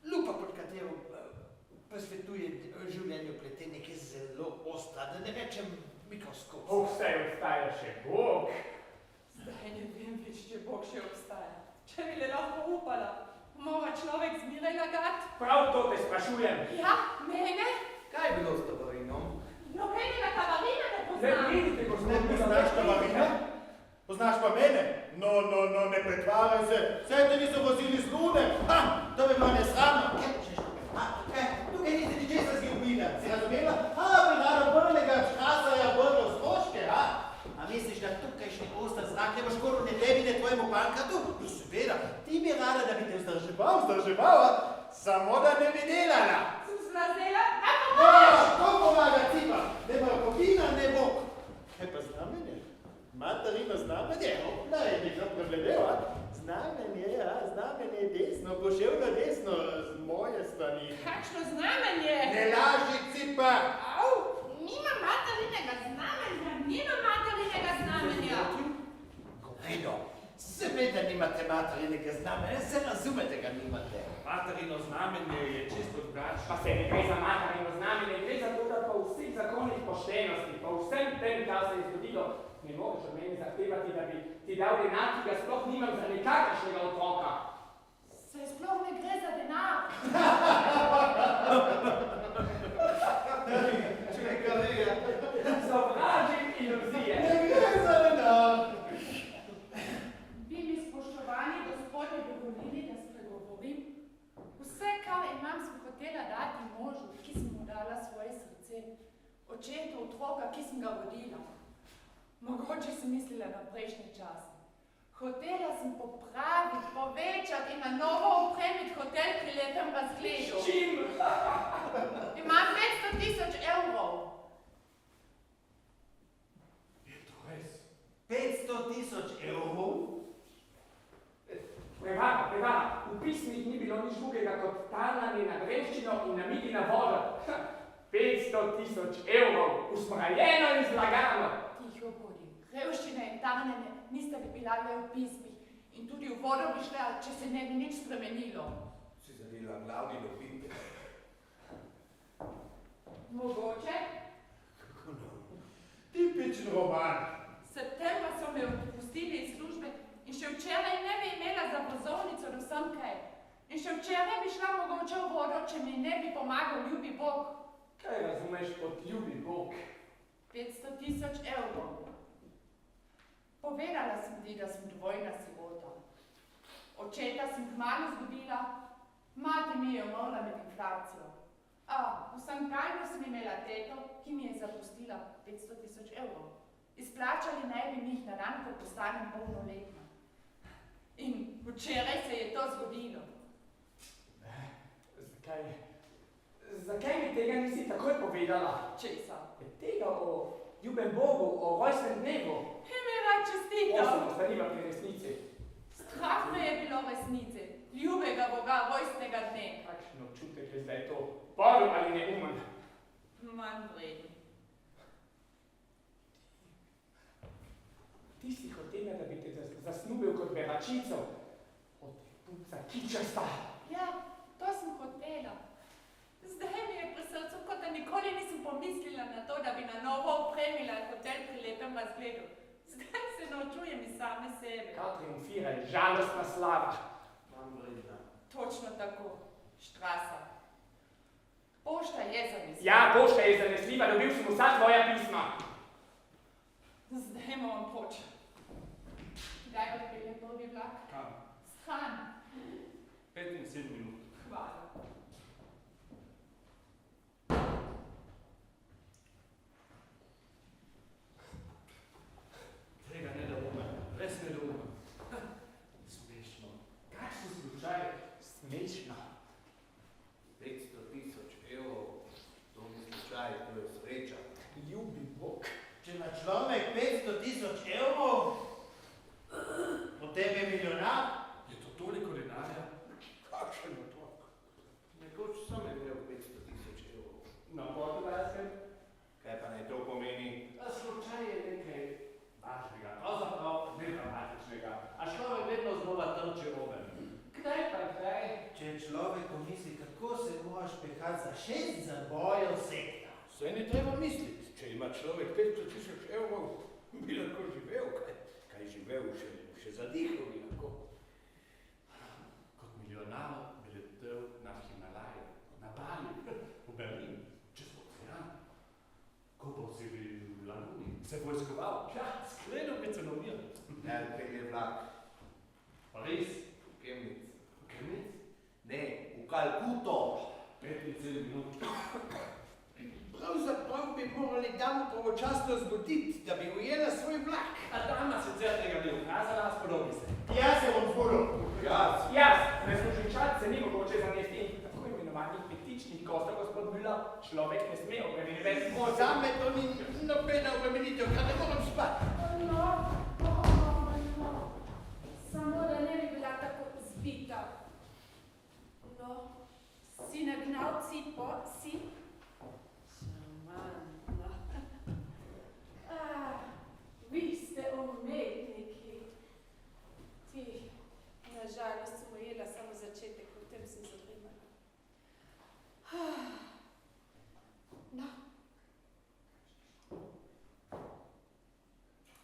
lupa, pod katero presvetuje življenje vpletenih, je zelo ostra, da ne rečem mikroskopska. Vse obstaja še Bog. Zdaj ne vem več, če Bog še obstaja. Če bi le lahko upala, mora človek zmeraj lagati. Prav to te sprašujem. Ja, mene? Kaj je bilo s Tavarinom? Nobenega Tavarina ne Ne poznam. vidite, Ne gospod poznaš Tavarina? Poznaš pa mene? No, ne pretvaraj se. Vse te niso vozili z Lune. Ha, to bi bilo nesramno. Tukaj niste ničesar zgubila, si razumela? Bi rada brnega škrasarja brnil stroške, A misliš, da tukajšnji oster zrak ne bo škodil ne tebi, ne tvojemu pankatu? Seveda, ti bi rada, da bi te vzdrževal, samo da ne bi delala. Sem zlazela, a To pomaga cipa, ne bo kopina, ne bo. Kaj pa znamenje? Materino znamenje? Opla je nekdo pregledal, znamenje desno, poševno desno, z moje strani. kakšno znamenje? Ne laži, cipa! Au, nima materinega znamenja, nima materinega znamenja. Govedo, seveda nimate materinega znamenja, se razumete, ga nimate. Materino znamenje je čisto drugačno. Pa se ne gre za materino znamenje, gre za to, da po vseh zakonih poštenosti, po vsem tem, kar se je zgodilo, ne moreš od mene zahtevati, da bi ti dal denar, ki ga sploh nimam za nikakršnega otroka. Se sploh ne gre za denar. Sovražim iluzije. Ne gre za denar. Bi mi spoštovani gospodje dovolili, da spregovorim? Vse, kar imam, sem hotela dati možu, ki sem mu dala svoje srce. Očetu otroka, ki sem ga rodila. Mogoče sem mislila na prejšnje čase. Hotela sem popraviti, povečati in na novo opremiti hotel pri lepem razgledu. S čim? Imam 500 000 evrov. Je to res? 500 000 evrov? Prevara. V pismih ni bilo nič drugega kot tarnanje na greščino in namigi na vodo. 500 000 evrov, usmrajeno in zlagano. Tiho bodi. Revščina in tarnjenje nista bi bila le v pismih in tudi v vodo bi šla, če se ne bi nič spremenilo. Si zadela glavni lopite. Mogoče? Tipičen roman. Septembra so me odpustili iz službe in še včeraj ne bi imela za vozovnico do sem kaj. In še včeraj bi šla mogoče v vodo, če mi ne bi pomagal ljubi Bog. Kaj razumeš pod ljubi Bog? 500 000 evrov. Povedala sem ti, da sem dvojna sirota. Očeta sem kmalu izgubila, mati mi je umrla med inflacijo. V Sankalju sem imela teto, ki mi je zapustila 500 000 evrov. Izplačali naj bi mi jih na dan, ko postanem polnoletna. In včeraj se je to zgodilo. Zakaj mi tega nisi takoj povedala? Česa? Tega o ljubem Bogu, o rojstnem dnevu. Mi rad čestitam. Osem ostaniva pri resnici. Strah me je bilo resnice, ljubega Boga, rojstnega dne. Kakšen občutek je zdaj to? Podel ali neumen? Manj vreden. Ti si hotela, da bi te zasnubil kot beračico. Od puca kičasta. Ja, to sem hotela. Zdaj mi je pri srcu, kot da nikoli nisem pomislila na to, da bi na novo opremila hotel pri lepem razgledu. Zdaj se naučujem iz same sebe. Kaj triumfira, žalostna slava. Manj vredna. Točno tako. Štrasa. Pošta je zanesljiva. Ja, pošta je zanesljiva, dobil sem vsa tvoja pisma. Zdaj moram poč. Kdaj odpelje prvi vlak? Kam? Stran. 5 in 7 minut. Hvala. Tega ne razumem, res ne razumem. Smešno. Kakšen slučaj? Smešno. 500 000 evrov, to ni slučaj, to je sreča. Ljubi Bog. Če ima človek 500 000 evrov, pomisli, kako se moraš pehati za 6 zabojev sekta. Saj ne treba misliti, če ima človek 500 000 evrov, bi lahko živel, kaj živel, še zadihal bi lahko. Kot milijonar bi letel na Himalaje, na Bali, v Berlin, čez ocean. Kopal si bi v Laguni, se vojskoval, ja, sklenil bi celomijo. Ne, pelje vlak. Pariz, V Chemnitz. v Chemnitz, Ne, v Kalkuto. 5,5 minut. Pravzaprav bi morali damo pravočasno zbuditi, da bi ujela svoj vlak. A dama sicer tega ni ukazala, spodobi se. Jaz se bom zbudil. Jaz. Jaz, preslušničat se ni mogoče zanesti in tako imenovanih petičnih kostov, gospod Müller, človek ne sme obremeniti več. Zame to ni nobena obremenitev, kar ne morem spati. Samo da ne bi bila tako zbita. No, si nagnal cipo, si? Šarmantno. Vi ste umetniki. Ti, nažalost, sem ujela samo začetek, potem sem zadrimala. No.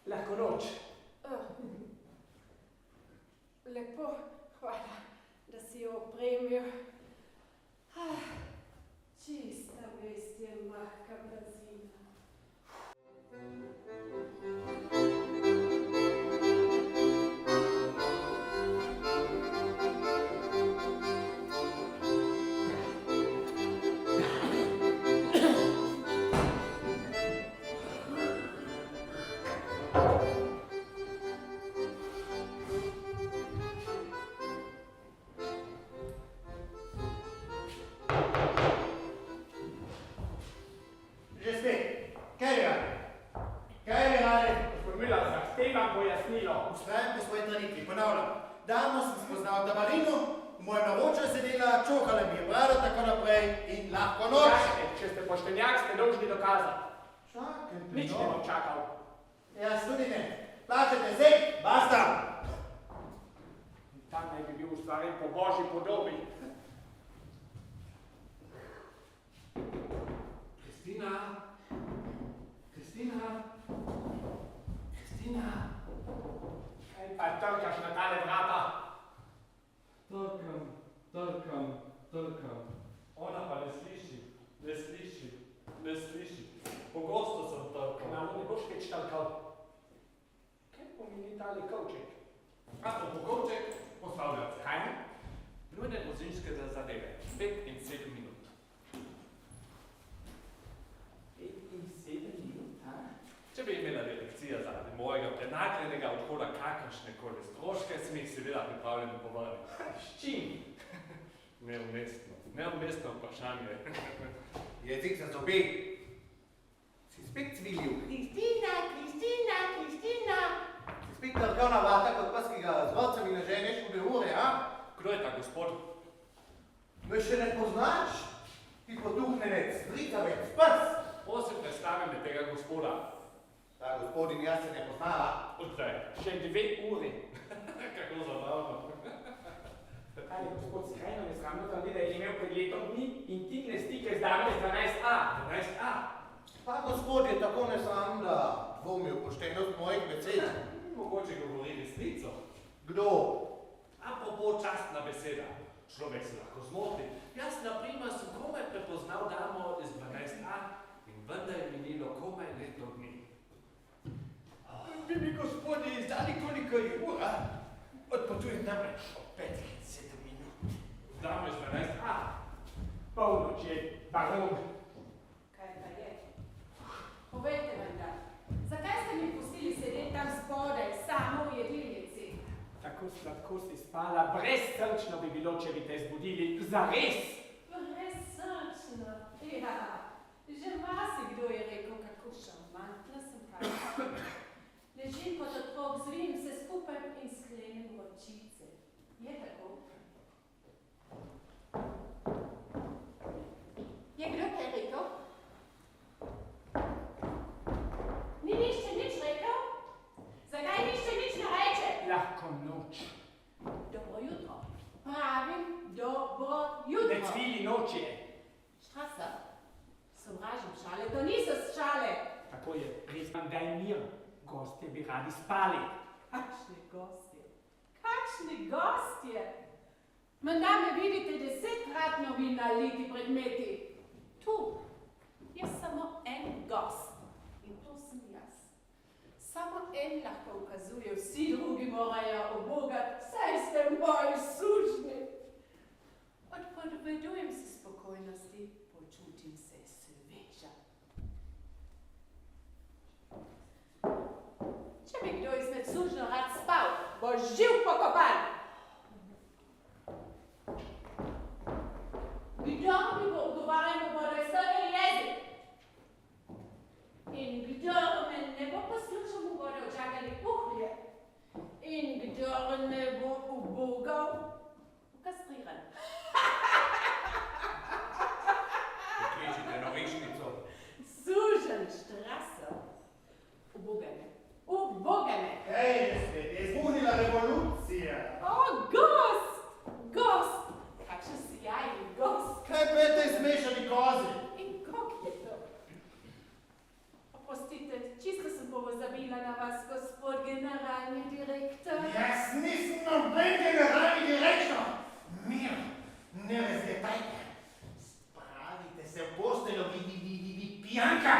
Lahko noč. Lepo, hvala, da si jo opremil. Čista vest je lahka blazina. Že spet. Kaj je rade? Kaj je rade? Gospod Müller, zahtevam pojasnilo. Vztrajam po svoji traditvi. Ponavljam. Davno sem spoznal Tabarino, v mojem naročju je sedela, čohala mi je brado, tako naprej in lahko noč. Čakajte, če ste poštenjak, ste dolžni dokazati. Čakajte, Nič ne bom čakal. Jaz tudi ne. Plačajte zdaj, basta. Tam naj bi bil ustvarjen po božji podobi. Kristina, Kristina, Kristina. Kaj pa trkaš na tale vrata? Trkam. Ona pa ne sliši. Pogosto sem trkal. Na ne boš več trkal. Kaj pomeni tale kovček? Po kovček postavljam se. Kaj? Nujne vozinske zadeve. 5 in 7 minut. 5 in 7 minut, ha? Če bi imela direkcija zaradi mojega prenaklenega odhoda kakršnekoli stroške, sem jih seveda pripravljen povrniti. S čim? Neumestno vprašanje. Jezik za zobe. Si spet cvilil. Kristina. Si spet trkal na vrata kot pas, ki ga z vrcem in ženeš v ure, a? Kdo je ta gospod? Me še ne poznaš? Ti potuhnenec, stricavec, pes. Prosim, predstavi mi tega gospoda. Ta gospodin jaz se ne poznala. Odaj. Še 2 ure. Kako zabavno. Kaj je gospod skrajno nesramno trdi, da je imel pred letom dni intimne stike z damo iz 12a. 12a. Ta gospod je tako nesram, da dvomi v poštenost mojih besed. Mogoče govori resnico. Kdo? Apropo častna beseda. Človek se lahko zmoti. Jaz, na primer, sem komaj prepoznal damo iz 12a in vendar je minilo komaj leto dni. Bi mi gospodje izdali, koliko je ura? Odpotujem namreč o 5 in 7 minut. Damo iz 12a. Polnoč je, baron. Kaj pa je? Povejte menda, zakaj ste mi pustili sedeti tam spodaj, samo v jedilnici? Tako sladko si spala, brezsrčno bi bilo, če bi te zbudili. Zares! Brezsrčno, ja. Že marsikdo je rekel, kako šarmantna sem kaj. Ležim kot otrok, zvim se skupaj in sklenem ročice. Je tako? Je kdo kaj rekel? Ni nišče nič rekel? Zakaj nišče nič ne reče? Lahko noč. Dobro jutro. Pravim dobro jutro. cvili noči. Strasa, sovražim šale, to niso šale. Tako je, priznam, daj mir, gostje bi radi spali. Kakšni gostje? Kakšni gostje? Menda me vidite 10-krat novi naliti predmeti. Tu je samo en gost in to sem jaz. Samo en lahko ukazuje, vsi drugi morajo obogati, saj ste moji sužnji. Odpovedujem se spokojnosti, počutim se sveža. Če bi kdo izmed sužnjo rad spal, bo živ pokopan. Kdo mi bo odgovarjal, bo raztrgal jezik? In kdo me ne bo poslušal, mu bodo odžagali puhlje. In kdo ne bo ubogal, kastriran. Pokličite novišnico. Sužen Strasser. Ubogane. Ubogane. Kaj je svet? Je izbuhnila revolucija. O, gost! Gost! Kakšen sijajni gost! Kaj pa je tej zmešani kozi? In kak je to? Oprostite, čisto sem pozabila na vas, gospod generalni direktor. Jaz nisem noben generalni direktor. Mir, ne razletajte. Spravite se v posteljo, vi pijanka.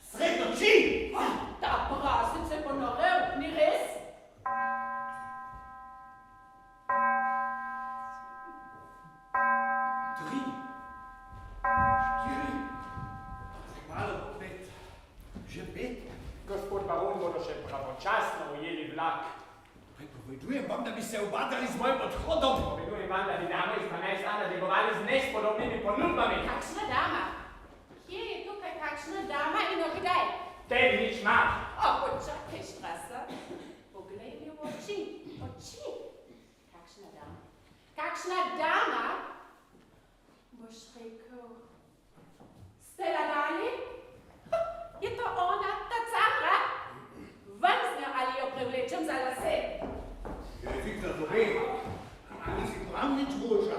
Sred noči. Ta prasec se ponorel, ni res? Tri. Štiri. Malo bo 5. Že 5? Gospod baron bodo še pravočasno ujeli vlak. Prepovedujem vam, da bi se obadali z mojim odhodom. Povedujem vam, da bi damo iz 12 dana delovali z nespodobnimi ponudbami. Kakšna dama? Kje je tukaj kakšna dama in okdaj? Tebi nič mar. O, počakaj, Strasser. Poglej mi v oči. Oči. Kakšna dama? Kakšna dama? Boš rekel. Stella Dali? Je to ona, ta cara? Ven z njo ali jo privlečem za lase? Viktor, dobe. Nisi prav nič boljša.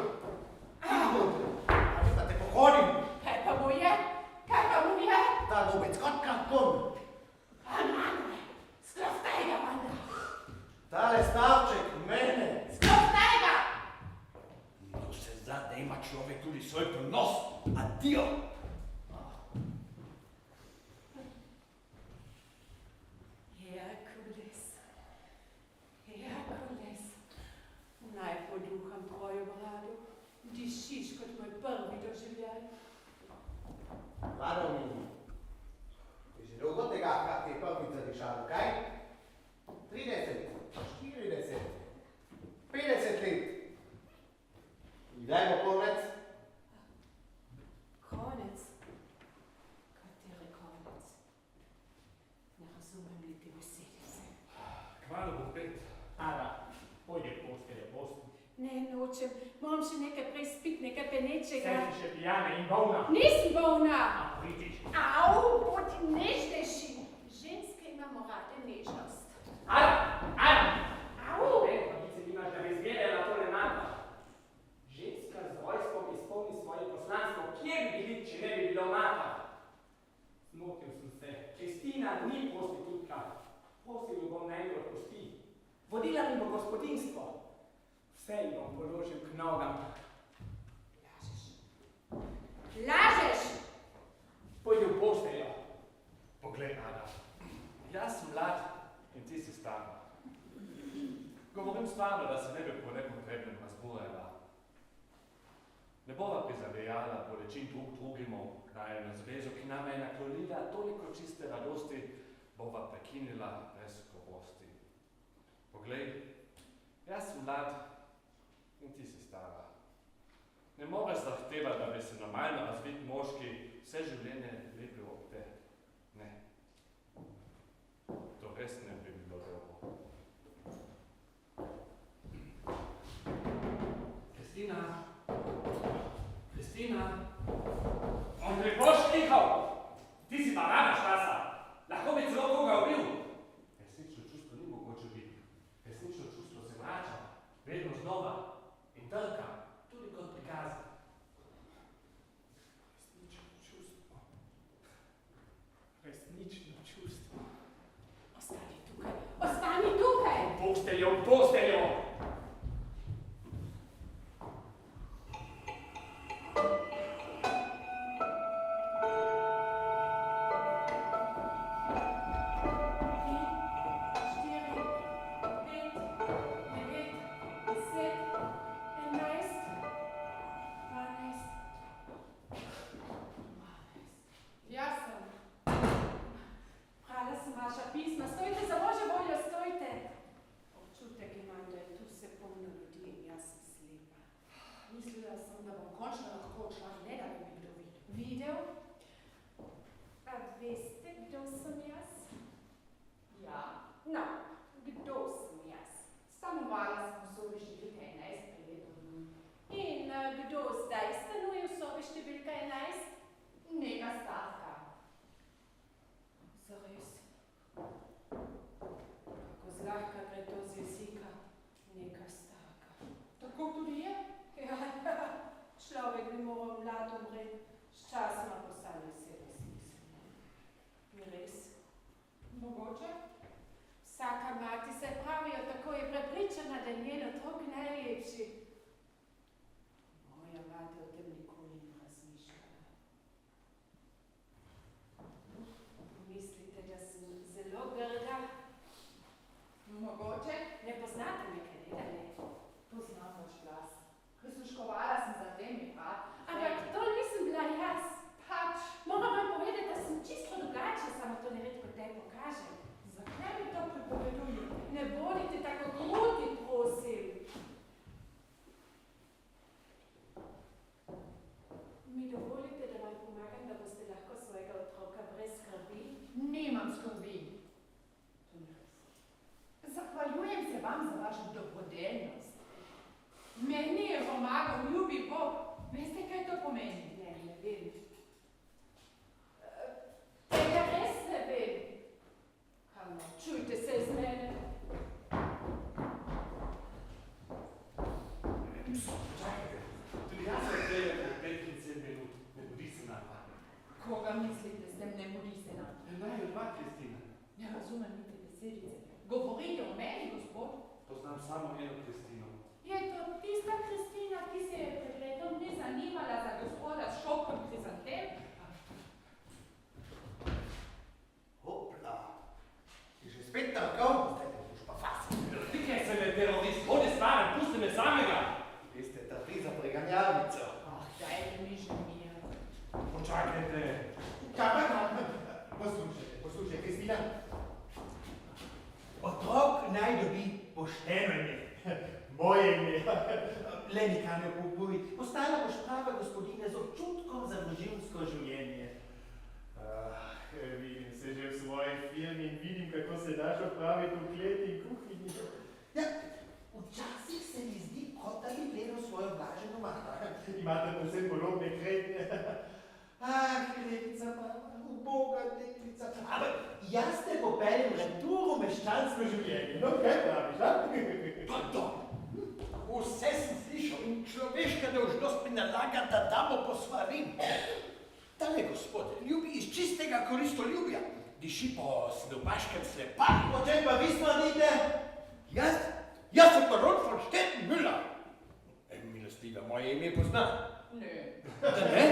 Ali pa te pohodim. Kaj pa mu je? Kaj pa mu je? Ta gobec, kot karton. Anane, skloftaj ga, Wanda. Tale stavček, mene. Skloftaj ga! No se zda, da ima človek tudi svoj ponos. Adio. Herkules, naj poduham tvojo brado, dišiš kot moj prvi doživljaj. Vlado mi, je že dolgo tega, kak ti je prvi zadišalo, kaj? 30, 40, 50 let. Kdaj bo konec? Konec? Katere konec? Ne razumem niti besedice. Kmalu bo 5. Ada, pojdi v postelje, posti. Ne, nočem, moram še nekaj prespiti, nekaj penečega. Saj si še pijana in bolna. Nisem bolna! A pridiš. Au, bodi nežnejši. Ženske imamo rade nežnost. Ada! Au! Ne, pa ti se nimaš, da bi zmerjala tole mantra. Ženska z rojstvom izpolni svoje poslanstvo. Kje bi bili, če ne bi bilo mata? Zmotil sem se. Kristina ni prostitutka. Prosil jo bom, naj mi odpusti. Vodila mi bo gospodinstvo. Vse ji bom položil k nogam. Lažeš. Lažeš! Pojdi v posteljo. Poglej, Ada. Jaz sem mlad in ti si stara. Govorim stvarno, da se ne bi po nepotrebnem razburjala. Ne bova prizadejala bolečin drugemu najeno zvezo, ki nama je naklonila toliko čiste radosti, bova prekinila brez korosti. Poglej, jaz sem mlad in ti si stara. Ne moreš zahtevati, da bi se normalno razvit moški vse življenje lepil ob te. Ne. To res ne bi bilo dobro. Kristina! Kristina! On ne boš klikal! Ti si pa rada, Strasser. Lahko bi celo koga ubil. Resnično čustvo ni mogoče biti. Resnično čustvo se vrača, vedno znova in trka, tudi kot prikaza. videl? A veste, kdo sem jaz? Ja. No, kdo sem jaz? Stanovala sem v sobi številka 11 pred letom dni. In kdo zdaj stanuje v sobi številka 11? Neka stavka. Zares. Kako zlahka gre to z jezika, neka stavka. Tako tudi je? Ja, človek bi moral mlad umreti, sčasoma postane vse resnično. Ni res? Mogoče? Vsaka mati se pravijo, tako je prepričana, da je njen otrok najlepši. Moja mati o tem nikoli ni razmišljala. Mislite, da sem zelo grda? Mogoče? Ne poznate me, kaj da ne? Poznam vaš glas. Prisluškovala sem za temi prat. Ampak to nisem bila jaz. Pač. Moram vam povedati, da sem čisto drugače, samo to neredko te pokažem. Zakaj mi to pripovedujete? Ne bodite tako kruti, prosim. Mi dovolite, da vam pomagam, da boste lahko svojega otroka brez skrbi? Nimam skrbi. To ni res. Zahvaljujem se vam za vašo dobrodelnost. Meni je pomagal ljubi Bog. Veste, kaj to pomeni? Ne vem. Tega res ne vem. Kam čujte se iz mene. Čakajte, tudi jaz sem prej po 5-10 minut, ne bodi se nam. Koga mislite s tem ne mudi se nam? Naj dva, Kristina. Ne razumem niti besedice. Govorite o meni, gospod? Poznam samo eno Kristino. Je to tista Kristina, ki se je pred letom dni zanimala za gospoda s šopkom krizantem? Hopla. Ti že spet tako? Zdaj ne boš pa fast. Kaj se me terorist, bodi stvarem, pusti me samega. Vi ste trpi za preganjalnico. Ah, dajte mi že mir. Počakajte. Kaj? Poslušaj, Kristina. Otrok naj dobi pošteno ime. Moje ime. Le nikam ne pobuj. Postala boš prava gospodina z občutkom za družinsko življenje. Vidim se že v svoji firmi in vidim, kako se daš opraviti v kleti in kuhinji. Ja, včasih se mi zdi, kot da bi gledal svojo blaženo mama. Imate povsem podobne kretnje. Kletica mama, uboga deklica. Ampak jaz te popeljem returo meščansko življenje. No, kaj praviš, a? Pardon. Vse sem slišal in človeška dolžnost mi nalaga, da damo posvarim. Tale gospod ljubi iz čistega koristoljubja. Diši po snobaškem sleparju. O čem pa vi smrdite? Jaz sem baron von Stettenmüller. Milostiva, moje ime pozna. Ne. Da ne?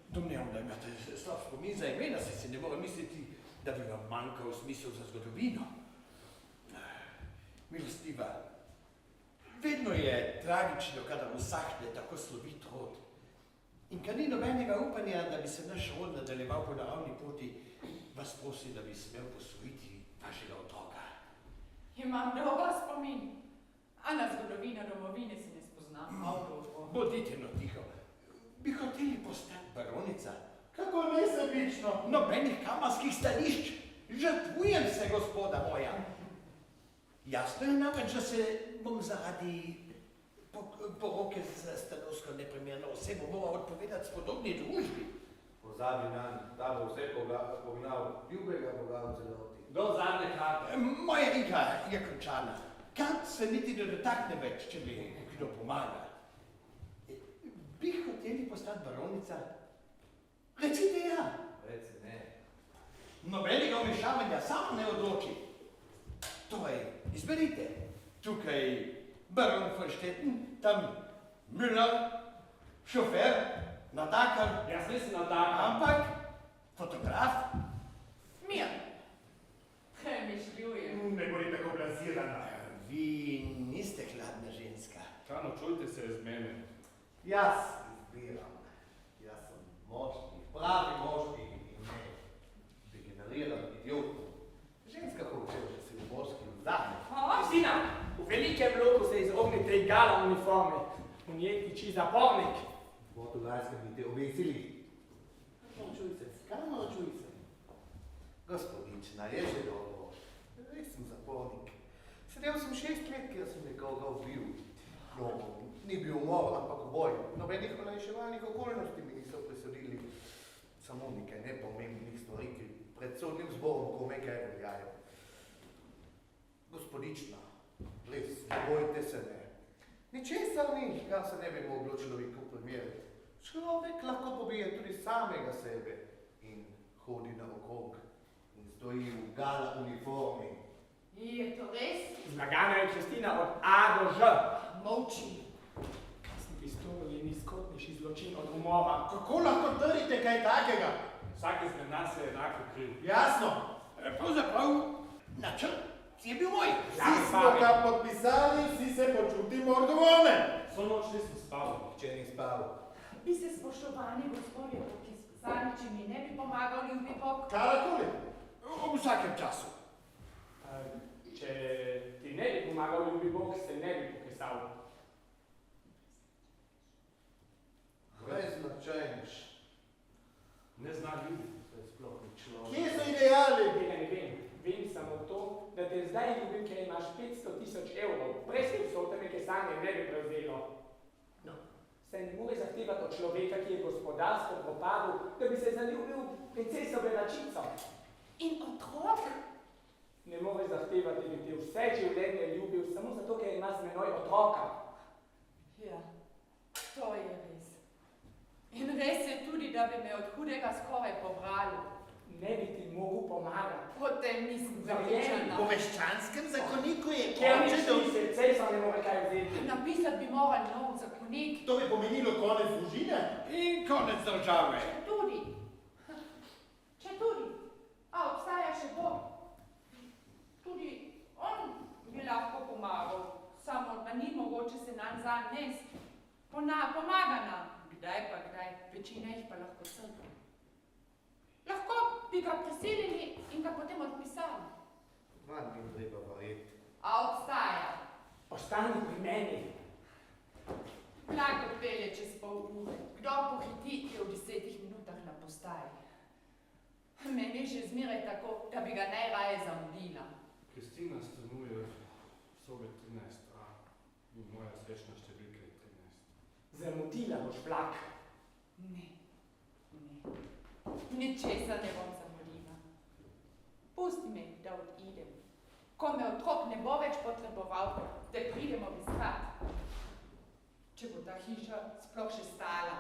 Domnevam, da imate slab spomin za imena, saj si ne more misliti, da bi vam manjkal smisel za zgodovino. Milostiva, vedno je tragično, kadar usahne tako slovit rod. In ker ni nobenega upanja, da bi se naš rod nadaljeval po naravni poti, vas prosim, da bi smel posvojiti vašega otroka. Imam dober spomin. A na zgodovino domovine se ne spoznam. Bodite no tiho. Bi hoteli postati baronica? Kako nesebično. Nobenih kamarskih stališč. Žrtvujem se, gospoda moja. Jasno je namreč, da se bom zaradi poroke z stanovsko neprimerno osebo moral odpovedati spodobni družbi. Pozabi nam, da bo vse pognal ljubega Boga v celoti. Do zadnje karte. Moja igra je končana. Kart se niti ne dotakne več, če mi kdo pomaga. Bi hoteli postati baronica? Recite ja. Reci ne. Nobenega vmešavanja, samo ne odloči. Torej, izberite. Tukaj baron von Stetten, tam Müller, šofer, natakar. Jaz nisem natakar. Ampak fotograf. Mir. Premišljujem. Ne bodi tako blazirana. Vi niste hladna ženska. Kano, čujte se iz mene. Jaz izbiram. Jaz sem močni, pravi močni in ne degeneriran idiot. Ženska hoče, da se v moški vzame. Kristina, v velikem bloku se izognite igala uniforme. V njej tiči zapornik. Portugalskem bi te obesili. Čuj se, skamo čuj se. Gospodična, je že dobro. Res sem zapornik. Sedel sem 6 let, kjer sem nekoga ubil. No, ni bil umor, ampak uboj. Nobenih olajševalnih okoljnosti mi niso presodili. Samo nekaj nepomembnih stvari, ki pred sodnim zborom kome kaj veljajo. Gospodična, res, ne bojte se ne. Ničesar ni, kar se ne bi moglo človeku primeriti. Človek lahko pobije tudi samega sebe in hodi naokrog in stoji v gala uniformi. Je to res? Zmagana je Kristina od A do Ž. Molči. Kasni storili nizkotnejši zločin od umora. Kako lahko trdite kaj takega? Vsak izmed nas je enako kriv. Jasno. Pravzaprav načrt je bil moj. Vsi smo ga podpisali, vsi se počutimo odgovorne. Vso noč nisem spal. Če ni spal. Bi se spoštovani gospodje podpisali, če mi ne bi pomagal ljubi Bog? Karakoli. V vsakem času. Če ti ne bi pomagal ljubi Bog, se ne bi pokesal. Beznačajnež. Ne zna ljubiti, to je sploh ni človek. Kje so ideali? Tega ne vem. Vem samo to, da te zdaj ljubim, ker imaš 500.000 evrov. Prej si vsote neke sanje ne bi prevzelo. No. Saj ne more zahtevati od človeka, ki je gospodarsko propadel, da bi se zaljubil v princeso Benačico. In otrok? Ne more zahtevati, da bi te vse življenje ljubil, samo zato, ker ima z menoj otroka. Ja, to je res. In res je tudi, da bi me od hudega skoraj pobrali. Ne bi ti mogel pomagati. O tem nisem Po zavedena. meščanskem zakoniku je Ker oče nič dolžan. ni cesa ne more kaj vzeti. Napisati bi moral nov zakonik. To bi pomenilo konec družine. In konec države. Če tudi. A obstaja še Bog. Tudi on bi lahko pomagal. Samo da ni mogoče se nam zanesti. Pomaga nam. Kdaj pa kdaj. Večina jih pa lahko crkva. Lahko bi ga prisilili in ga potem odpisali. Vam ni treba verjeti. A obstaja. Ostani pri meni. Vlak odpelje čez pol ure. Kdo pohiti, je v 10 minutah na postaji. Meni je že zmeraj tako, da bi ga najraje zamudila. Kristina stanuje v sobe 13A in moja srečna številka je 13. Zamudila boš vlak. Ne. Ničesar ne bom zamudila. Pusti me, da odidem. Ko me otrok ne bo več potreboval, te pridemo obiskat. Če bo ta hiša sploh še stala.